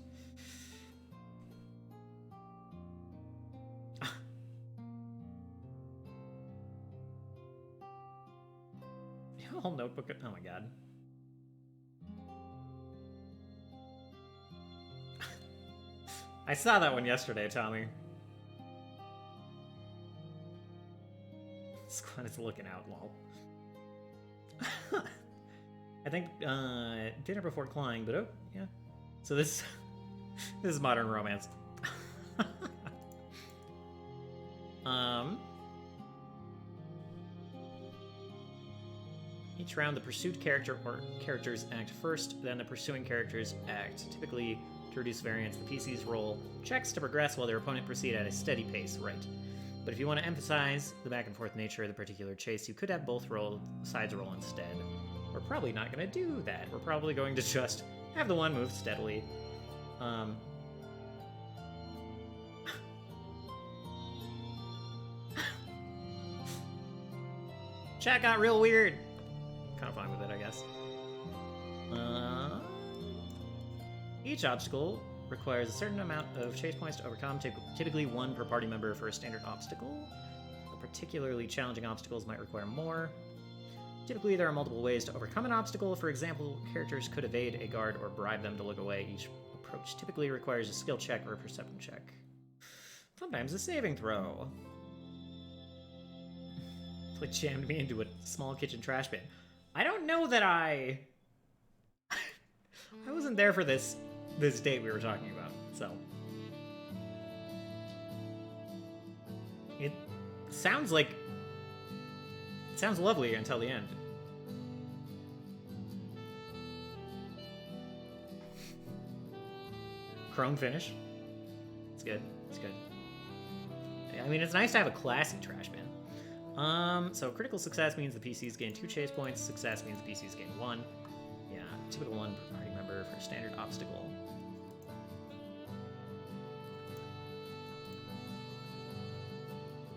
Whole notebook. Oh my god. I saw that one yesterday, Tommy. Squad is looking out, lol. I think dinner before clawing, but oh yeah. So this is modern romance. Each round, the pursued character or characters act first, then the pursuing characters act. Typically, to reduce variance, the PCs roll checks to progress while their opponent proceed at a steady pace, right? But if you want to emphasize the back and forth nature of the particular chase, you could have both sides roll instead. We're probably not going to do that. We're probably going to just have the one move steadily. Chat got real weird. Kind of fine with it, I guess. Each obstacle requires a certain amount of chase points to overcome, typically 1 per party member for a standard obstacle. Particularly challenging obstacles might require more. Typically, there are multiple ways to overcome an obstacle. For example, characters could evade a guard or bribe them to look away. Each approach typically requires a skill check or a perception check. Sometimes a saving throw. It's like jammed me into a small kitchen trash bin. I don't know that I wasn't there for this date we were talking about, so. Sounds like... It sounds lovely until the end. Chrome finish. It's good. It's good. I mean, it's nice to have a classy trash bin. So critical success means the PCs gain 2 chase points. Success means the PCs gain 1. Yeah, typical 1 party member for standard obstacle.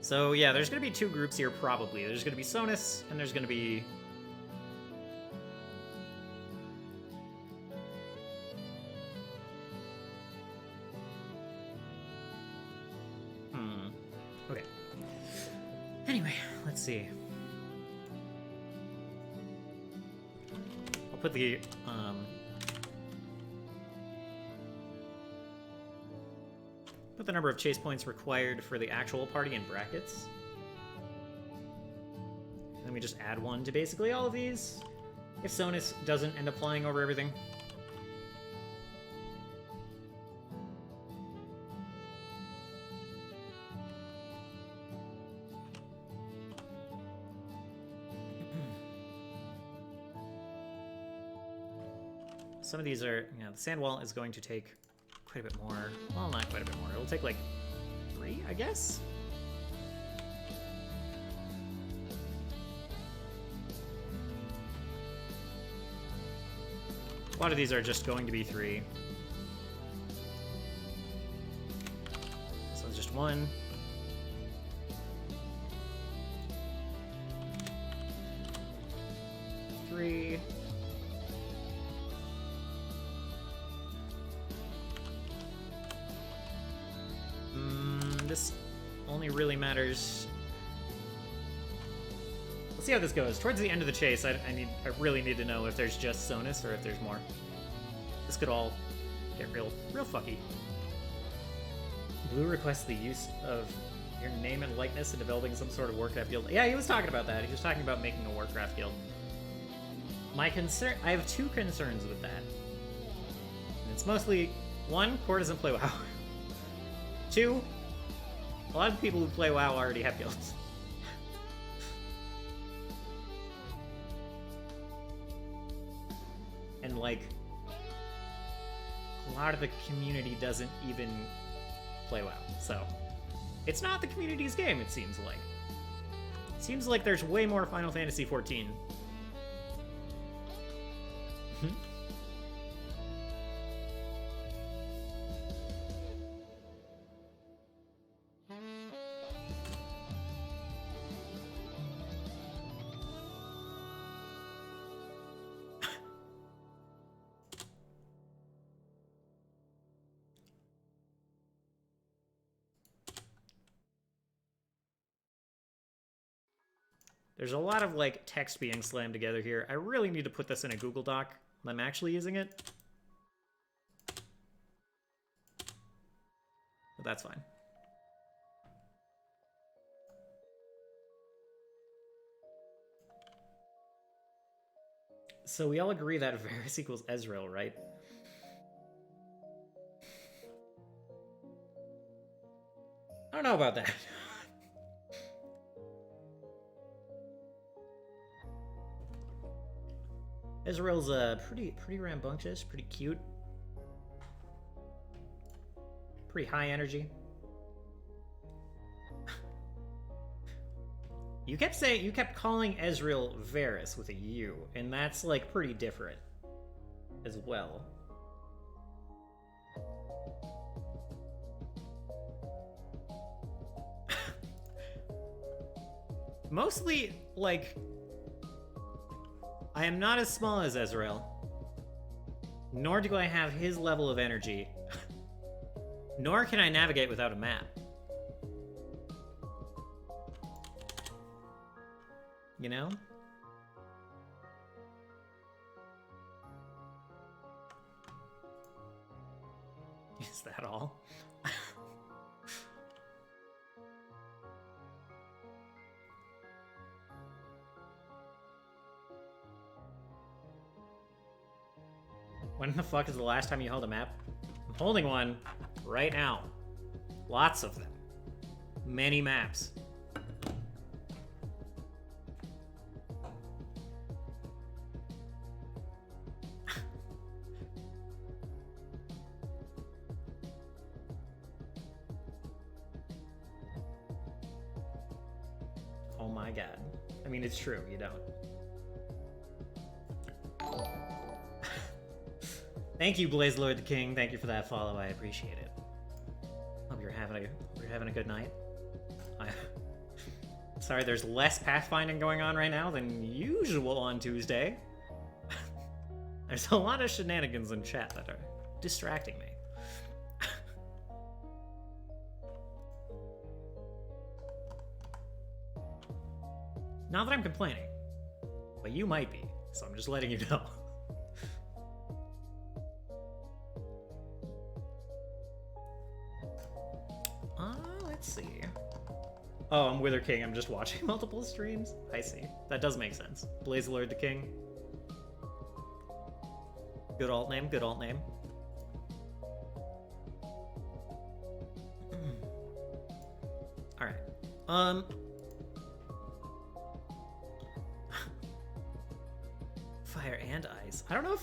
So yeah, there's gonna be 2 groups here probably. There's gonna be Sonus, and there's gonna be... Okay. Anyway, let's see. I'll put the, put the number of chase points required for the actual party in brackets. And then we just add 1 to basically all of these, if Sonus doesn't end up flying over everything. Some of these are, you know, the sand wall is going to take quite a bit more. Well, not quite a bit more. It'll take like 3, I guess? A lot of these are just going to be 3. So it's just 1. Three. This only really matters. Let's see how this goes. Towards the end of the chase, I really need to know if there's just Sonus or if there's more. This could all get real fucky. Blue requests the use of your name and likeness in developing some sort of Warcraft guild. Yeah, he was talking about that. He was talking about making a Warcraft guild. I have 2 concerns with that. And it's mostly, 1, Core doesn't play WoW. 2, a lot of people who play WoW already have guilds. And, like, a lot of the community doesn't even play WoW, so... It's not the community's game, it seems like. It seems like there's way more Final Fantasy XIV. There's a lot of, like, text being slammed together here. I really need to put this in a Google Doc when I'm actually using it. But that's fine. So we all agree that Varus equals Ezreal, right? I don't know about that. Ezreal's pretty rambunctious, pretty cute. Pretty high energy. You kept calling Ezreal Varus with a U, and that's like pretty different as well. Mostly, like, I am not as small as Ezreal, nor do I have his level of energy, nor can I navigate without a map. You know? Is that all? When the fuck is the last time you held a map? I'm holding one right now. Lots of them. Many maps. Oh my god. I mean, it's true, you don't. Thank you, Blaze Lord the King. Thank you for that follow. I appreciate it. Hope you're having a good night. Sorry, there's less pathfinding going on right now than usual on Tuesday. There's a lot of shenanigans in chat that are distracting me. Not that I'm complaining, but you might be, so I'm just letting you know. Let's see. Oh, I'm Wither King. I'm just watching multiple streams. I see. That does make sense. Blaze Lord the King. Good alt name. Good alt name. All right. Fire and ice. I don't know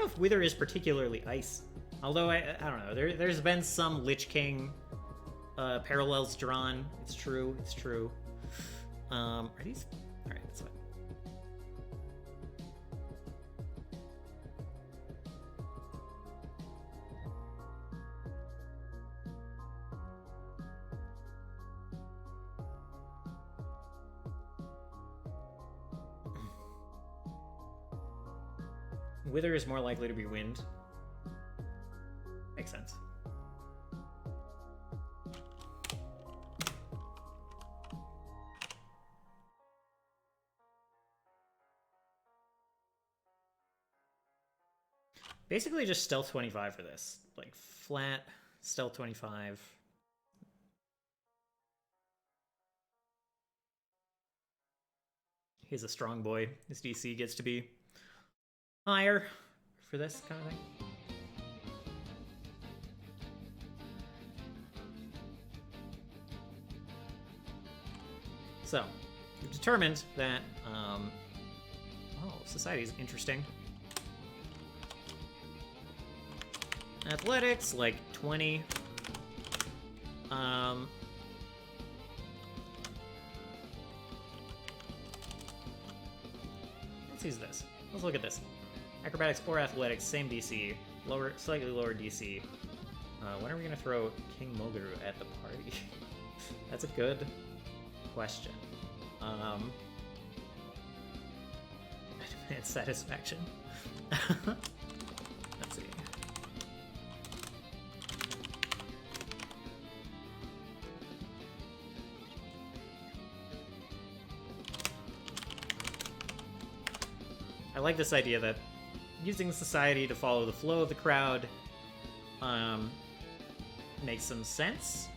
if Wither is particularly ice. Although I don't know. There's been some Lich King parallels drawn. It's true. It's true. Are these? All right, that's fine. Wither is more likely to be wind. Makes sense. Basically just stealth 25 for this. Like, flat stealth 25. He's a strong boy. His DC gets to be higher for this kind of thing. So, we've determined that, oh, society's interesting. Athletics, like 20. Let's use this. Let's look at this. Acrobatics or athletics, same DC, lower, slightly lower DC. When are we gonna throw King Moguru at the party? That's a good question. Advanced satisfaction. Let's see. I like this idea that using society to follow the flow of the crowd makes some sense.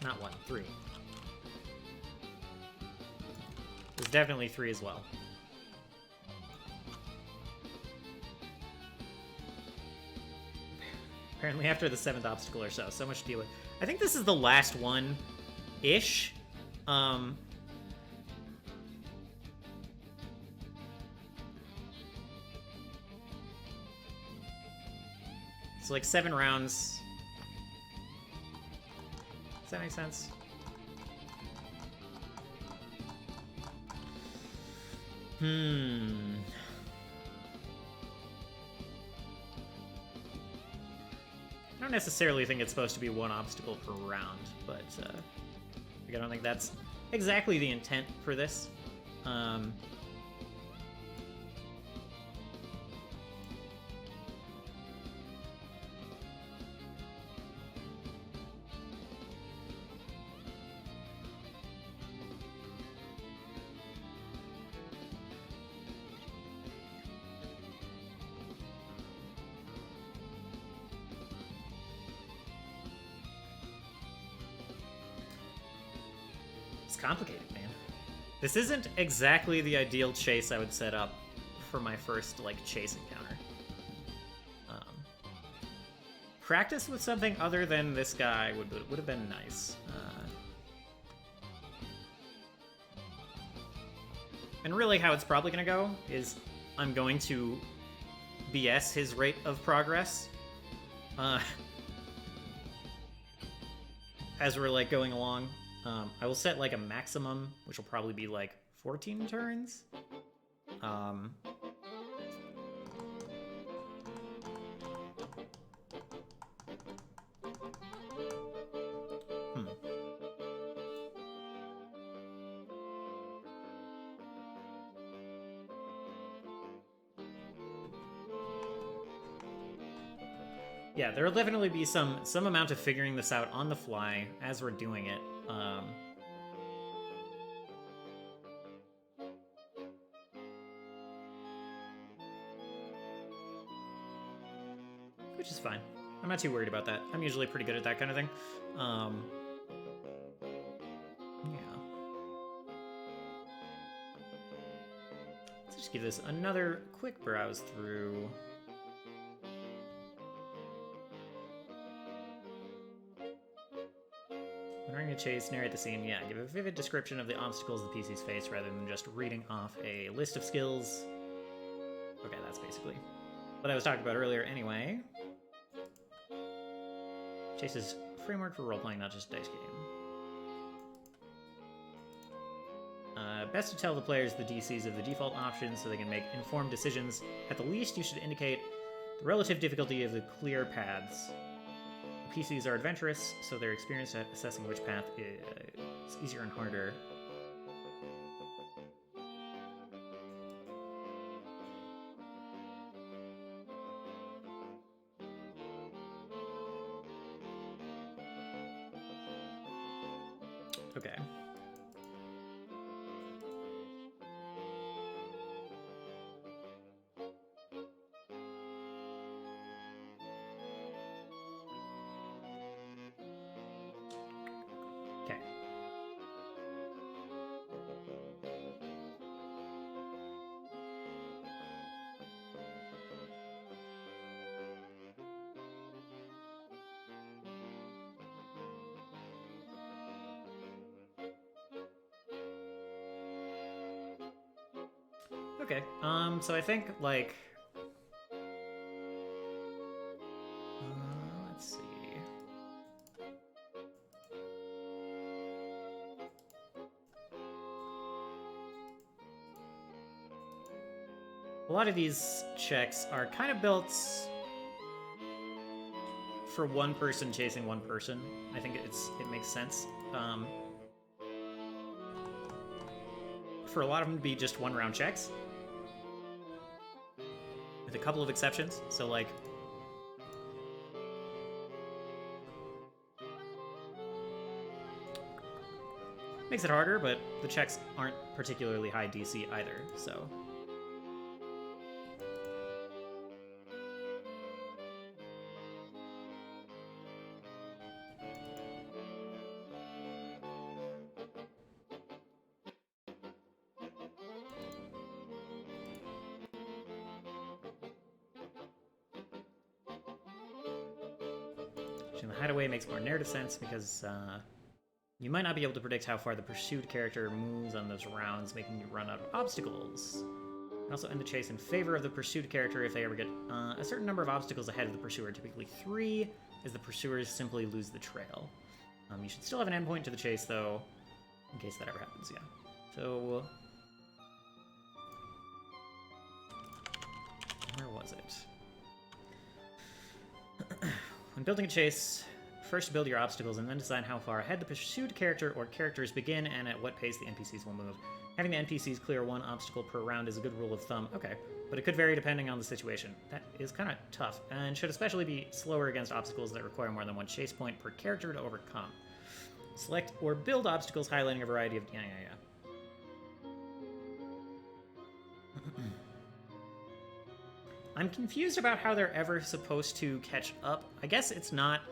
Not 1, 3. There's definitely 3 as well. Apparently after the 7th obstacle or so. So much to deal with. I think this is the last one-ish. It's like 7 rounds. Does that make sense? I don't necessarily think it's supposed to be 1 obstacle per round, but I don't think that's exactly the intent for this. Complicated, man. This isn't exactly the ideal chase I would set up for my first, like, chase encounter. Practice with something other than this guy would have been nice. And really how it's probably going to go is I'm going to BS his rate of progress As we're like going along, I will set like a maximum, which will probably be like 14 turns. Yeah, there will definitely be some amount of figuring this out on the fly as we're doing it. Which is fine. I'm not too worried about that. I'm usually pretty good at that kind of thing. Yeah. Let's just give this another quick browse through. When running a chase, narrate the scene. Yeah, give a vivid description of the obstacles the PCs face rather than just reading off a list of skills. Okay, that's basically what I was talking about earlier anyway. Chase is a framework for role-playing, not just a dice game. Best to tell the players the DCs of the default options so they can make informed decisions. At the least, you should indicate the relative difficulty of the clear paths. PCs are adventurous, so they're experienced at assessing which path is easier and harder. Okay. Okay. Okay, so I think, like... let's see... A lot of these checks are kind of built for one person chasing one person. I think it makes sense. For a lot of them to be just one-round checks. With a couple of exceptions. So, like... Makes it harder, but the checks aren't particularly high DC either, so... The hideaway makes more narrative sense because you might not be able to predict how far the pursued character moves on those rounds, making you run out of obstacles. You can also end the chase in favor of the pursued character if they ever get a certain number of obstacles ahead of the pursuer, typically 3, as the pursuers simply lose the trail. You should still have an endpoint to the chase, though, in case that ever happens, yeah. So... where was it? When building a chase, first build your obstacles and then decide how far ahead the pursued character or characters begin and at what pace the NPCs will move. Having the NPCs clear one obstacle per round is a good rule of thumb. Okay, but it could vary depending on the situation. That is kind of tough, and should especially be slower against obstacles that require more than one chase point per character to overcome. Select or build obstacles highlighting a variety of... Yeah. I'm confused about how they're ever supposed to catch up. I guess it's not...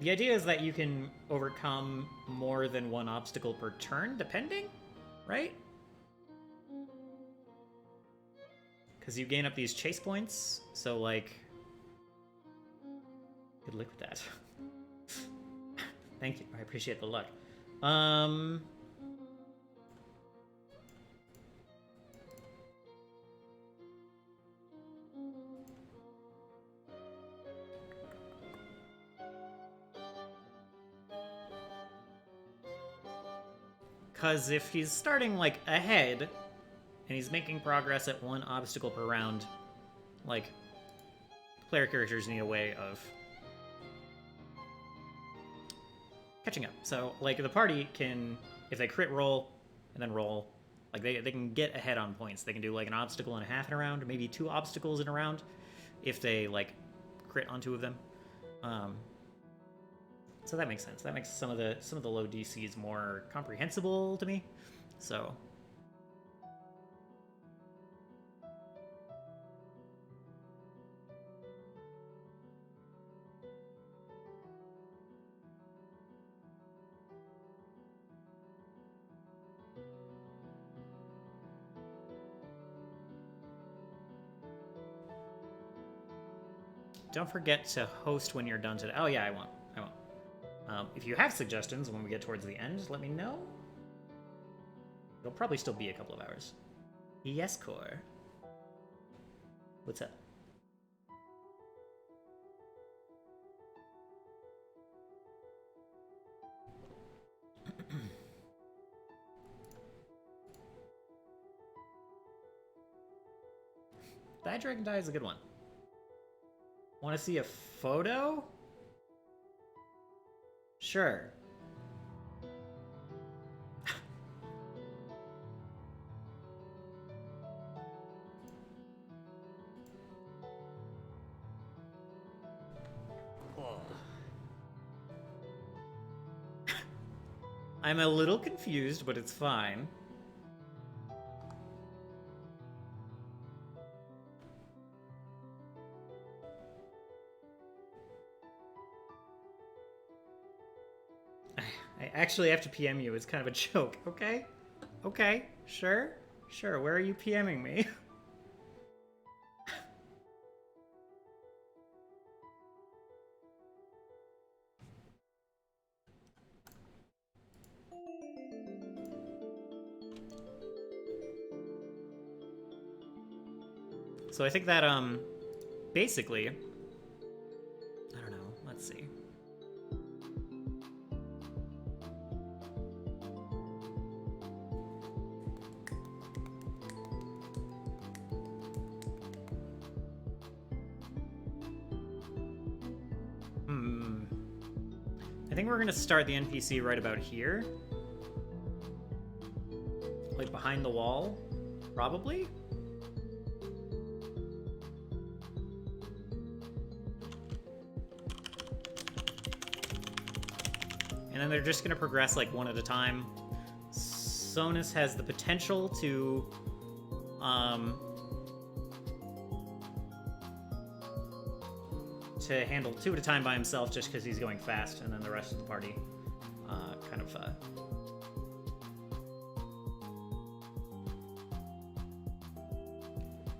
The idea is that you can overcome more than one obstacle per turn, depending, right? Because you gain up these chase points, so, like... Good luck with that. Thank you, I appreciate the luck. Because if he's starting, like, ahead, and he's making progress at 1 obstacle per round, like, player characters need a way of catching up. So, like, the party can, if they crit roll and then roll, like, they can get ahead on points. They can do, like, an obstacle and a half in a round, or maybe 2 obstacles in a round, if they, like, crit on 2 of them. So that makes sense. That makes some of the low DCs more comprehensible to me. So don't forget to host when you're done today. Oh yeah, I won't. If you have suggestions when we get towards the end, let me know. It'll probably still be a couple of hours. Yes, Core. What's up? That Dragon Die is a good one. Want to see a photo? Sure. I'm a little confused, but it's fine. I actually have to PM you. It's kind of a joke, okay? Okay, sure. Sure, where are you PMing me? So I think that, basically, I don't know, let's see. I think we're gonna start the NPC right about here. Like behind the wall, probably? And then they're just going to progress like one at a time. Sonus has the potential to handle 2 at a time by himself just because he's going fast, and then the rest of the party kind of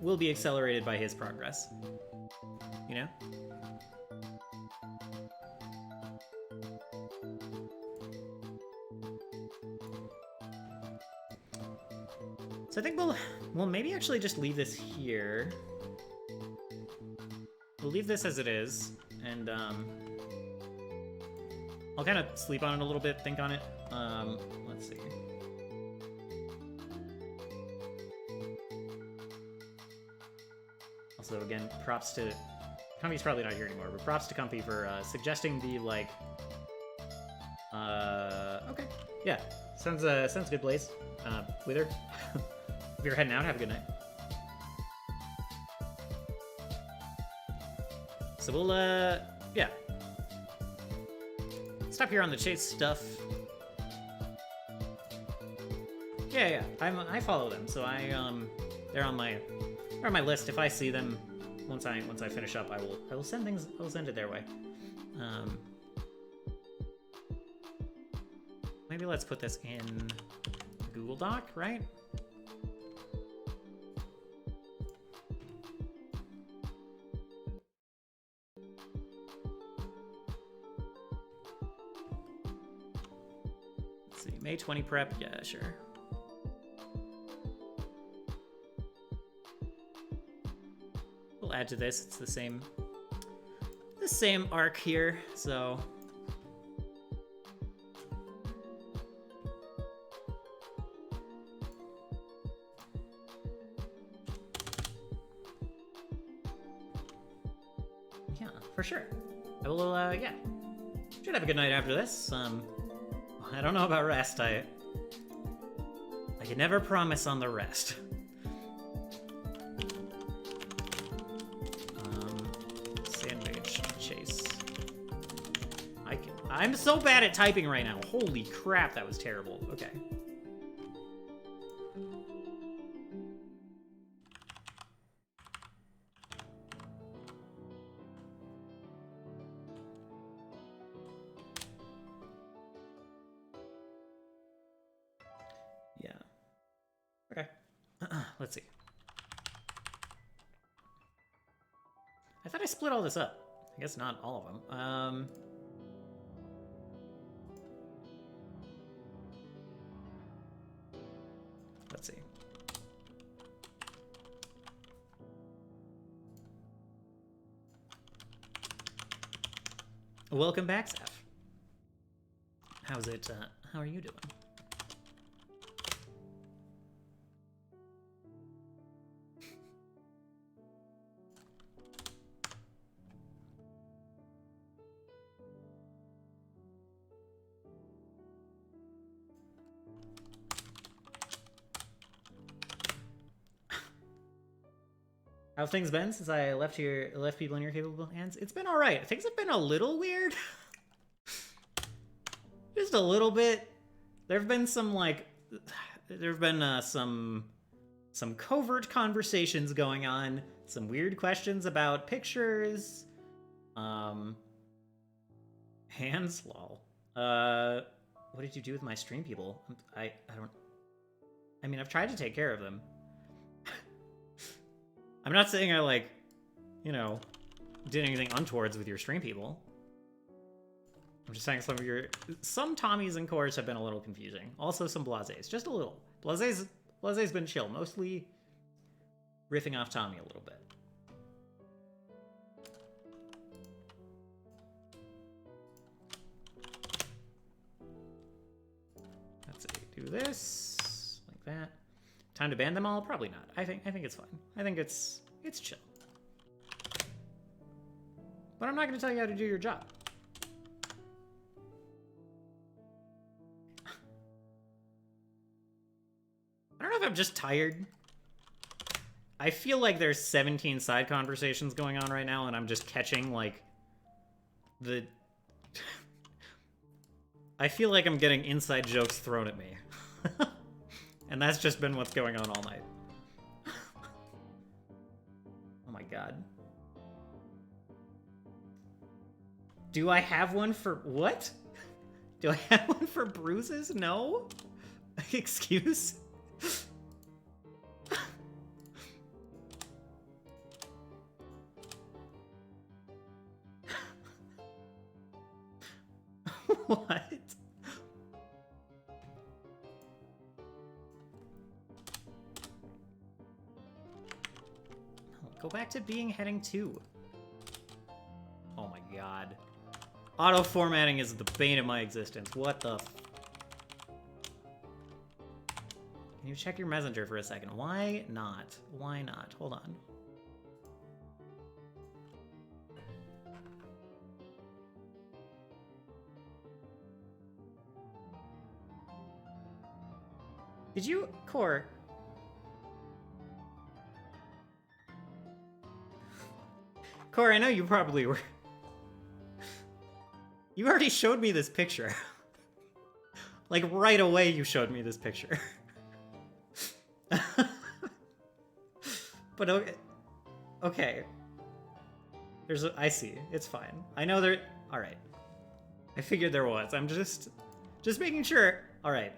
will be accelerated by his progress. You know? So I think we'll maybe actually just leave this here. We'll leave this as it is, and I'll kind of sleep on it a little bit, think on it. Let's see. Also, again, props to... Comfy's probably not here anymore, but props to Comfy for suggesting the, like... Okay. Yeah. Sounds good, Blaze. Wither. If you're heading out, have a good night. So we'll, yeah. Stop here on the chase stuff. Yeah, I follow them, so they're on my list. If I see them, once I finish up, I will send it their way. Maybe let's put this in Google Doc, right? Let's see, May 20 prep, yeah, sure. We'll add to this. It's the same arc here, so Yeah, for sure. I will, yeah. Should have a good night after this. I don't know about rest. I can never promise on the rest. Sandwich chase. I'm so bad at typing right now. Holy crap, that was terrible. Okay. Yeah. Okay. Let's see. I thought I split all this up. I guess not all of them. Let's see. Welcome back, Seth. How's it, how are you doing? How have things been since I left people in your capable hands? It's been all right. Things have been a little weird. Just a little bit. There've been some some covert conversations going on, some weird questions about pictures. Hands, lol. What did you do with my stream people? I mean, I've tried to take care of them. I'm not saying I, like, you know, did anything untowards with your stream people. I'm just saying some Tommies and cores have been a little confusing. Also some Blasés, just a little. Blasé's been chill, mostly riffing off Tommy a little bit. Let's see, do this, like that. Time to ban them all? Probably not. I think it's fine. I think it's chill. But I'm not going to tell you how to do your job. I don't know if I'm just tired. I feel like there's 17 side conversations going on right now, and I'm just catching, like, the... I feel like I'm getting inside jokes thrown at me. And that's just been what's going on all night. Oh my god. Do I have one for... what? Do I have one for bruises? No? Excuse? What? Go back to being heading 2. Oh my god. Auto formatting is the bane of my existence. What the f... Can you check your messenger for a second? Why not? Why not? Hold on. Did you... Core... Core, I know you probably were... You already showed me this picture. Like, right away you showed me this picture. But okay. Okay. There's a... I see. It's fine. I know there... Alright. I figured there was. I'm just making sure. Alright.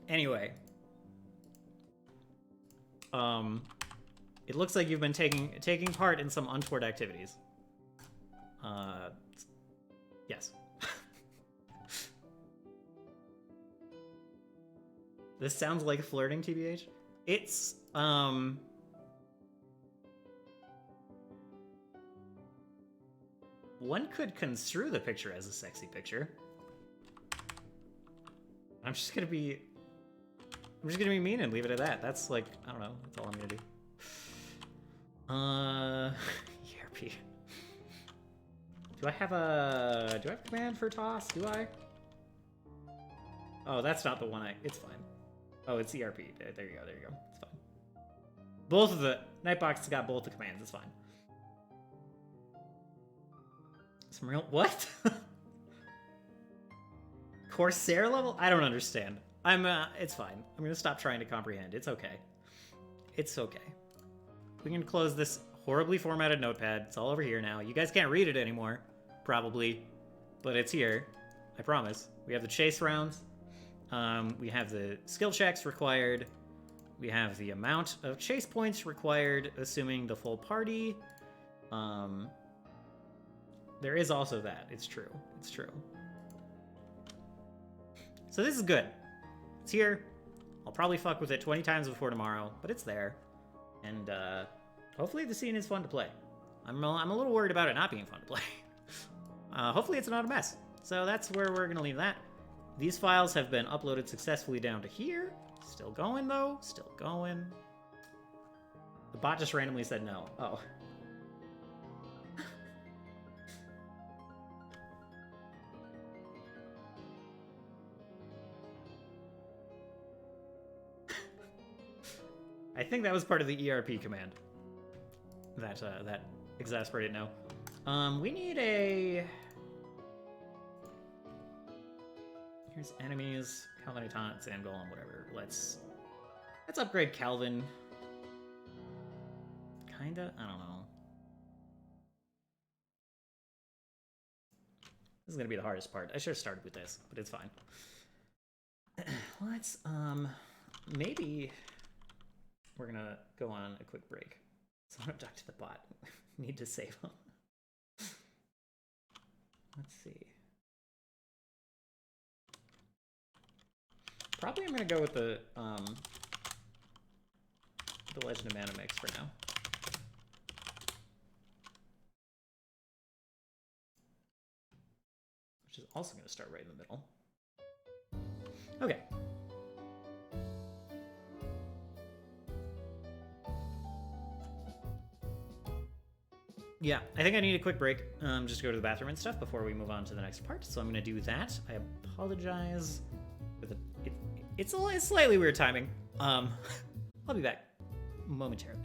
Anyway. It looks like you've been taking part in some untoward activities. Yes. This sounds like flirting, TBH. It's, one could construe the picture as a sexy picture. I'm just gonna be mean and leave it at that. That's like, I don't know, that's all I'm gonna do. ERP. Do I have a command for toss? Do I? Oh, that's not the one it's fine. Oh, it's ERP. There you go, there you go. It's fine. Both of the Nightbox got both the commands, it's fine. Some real what? Corsair level? I don't understand. It's fine. I'm gonna stop trying to comprehend. It's okay. It's okay. We can close this horribly formatted notepad. It's all over here now. You guys can't read it anymore, probably, but it's here. I promise. We have the chase rounds. We have the skill checks required. We have the amount of chase points required, assuming the full party. There is also that. It's true. It's true. So this is good. It's here. I'll probably fuck with it 20 times before tomorrow, but it's there. And hopefully the scene is fun to play. I'm a little worried about it not being fun to play. Hopefully it's not a mess. So that's where we're going to leave that. These files have been uploaded successfully down to here. Still going, though. Still going. The bot just randomly said no. Oh. I think that was part of the ERP command. That exasperated no. We need a... Here's enemies, Calvin Taunt, Sand Golem, whatever. Let's upgrade Calvin. Kinda? I don't know. This is gonna be the hardest part. I should have started with this, but it's fine. Let's, maybe we're gonna go on a quick break. So I'm gonna talk to the bot. Need to save him. Let's see. Probably I'm gonna go with the Legend of Mana mix for now. Which is also gonna start right in the middle. Okay. Yeah, I think I need a quick break, just to go to the bathroom and stuff before we move on to the next part. So I'm gonna do that. I apologize for the. It's slightly weird timing. I'll be back momentarily.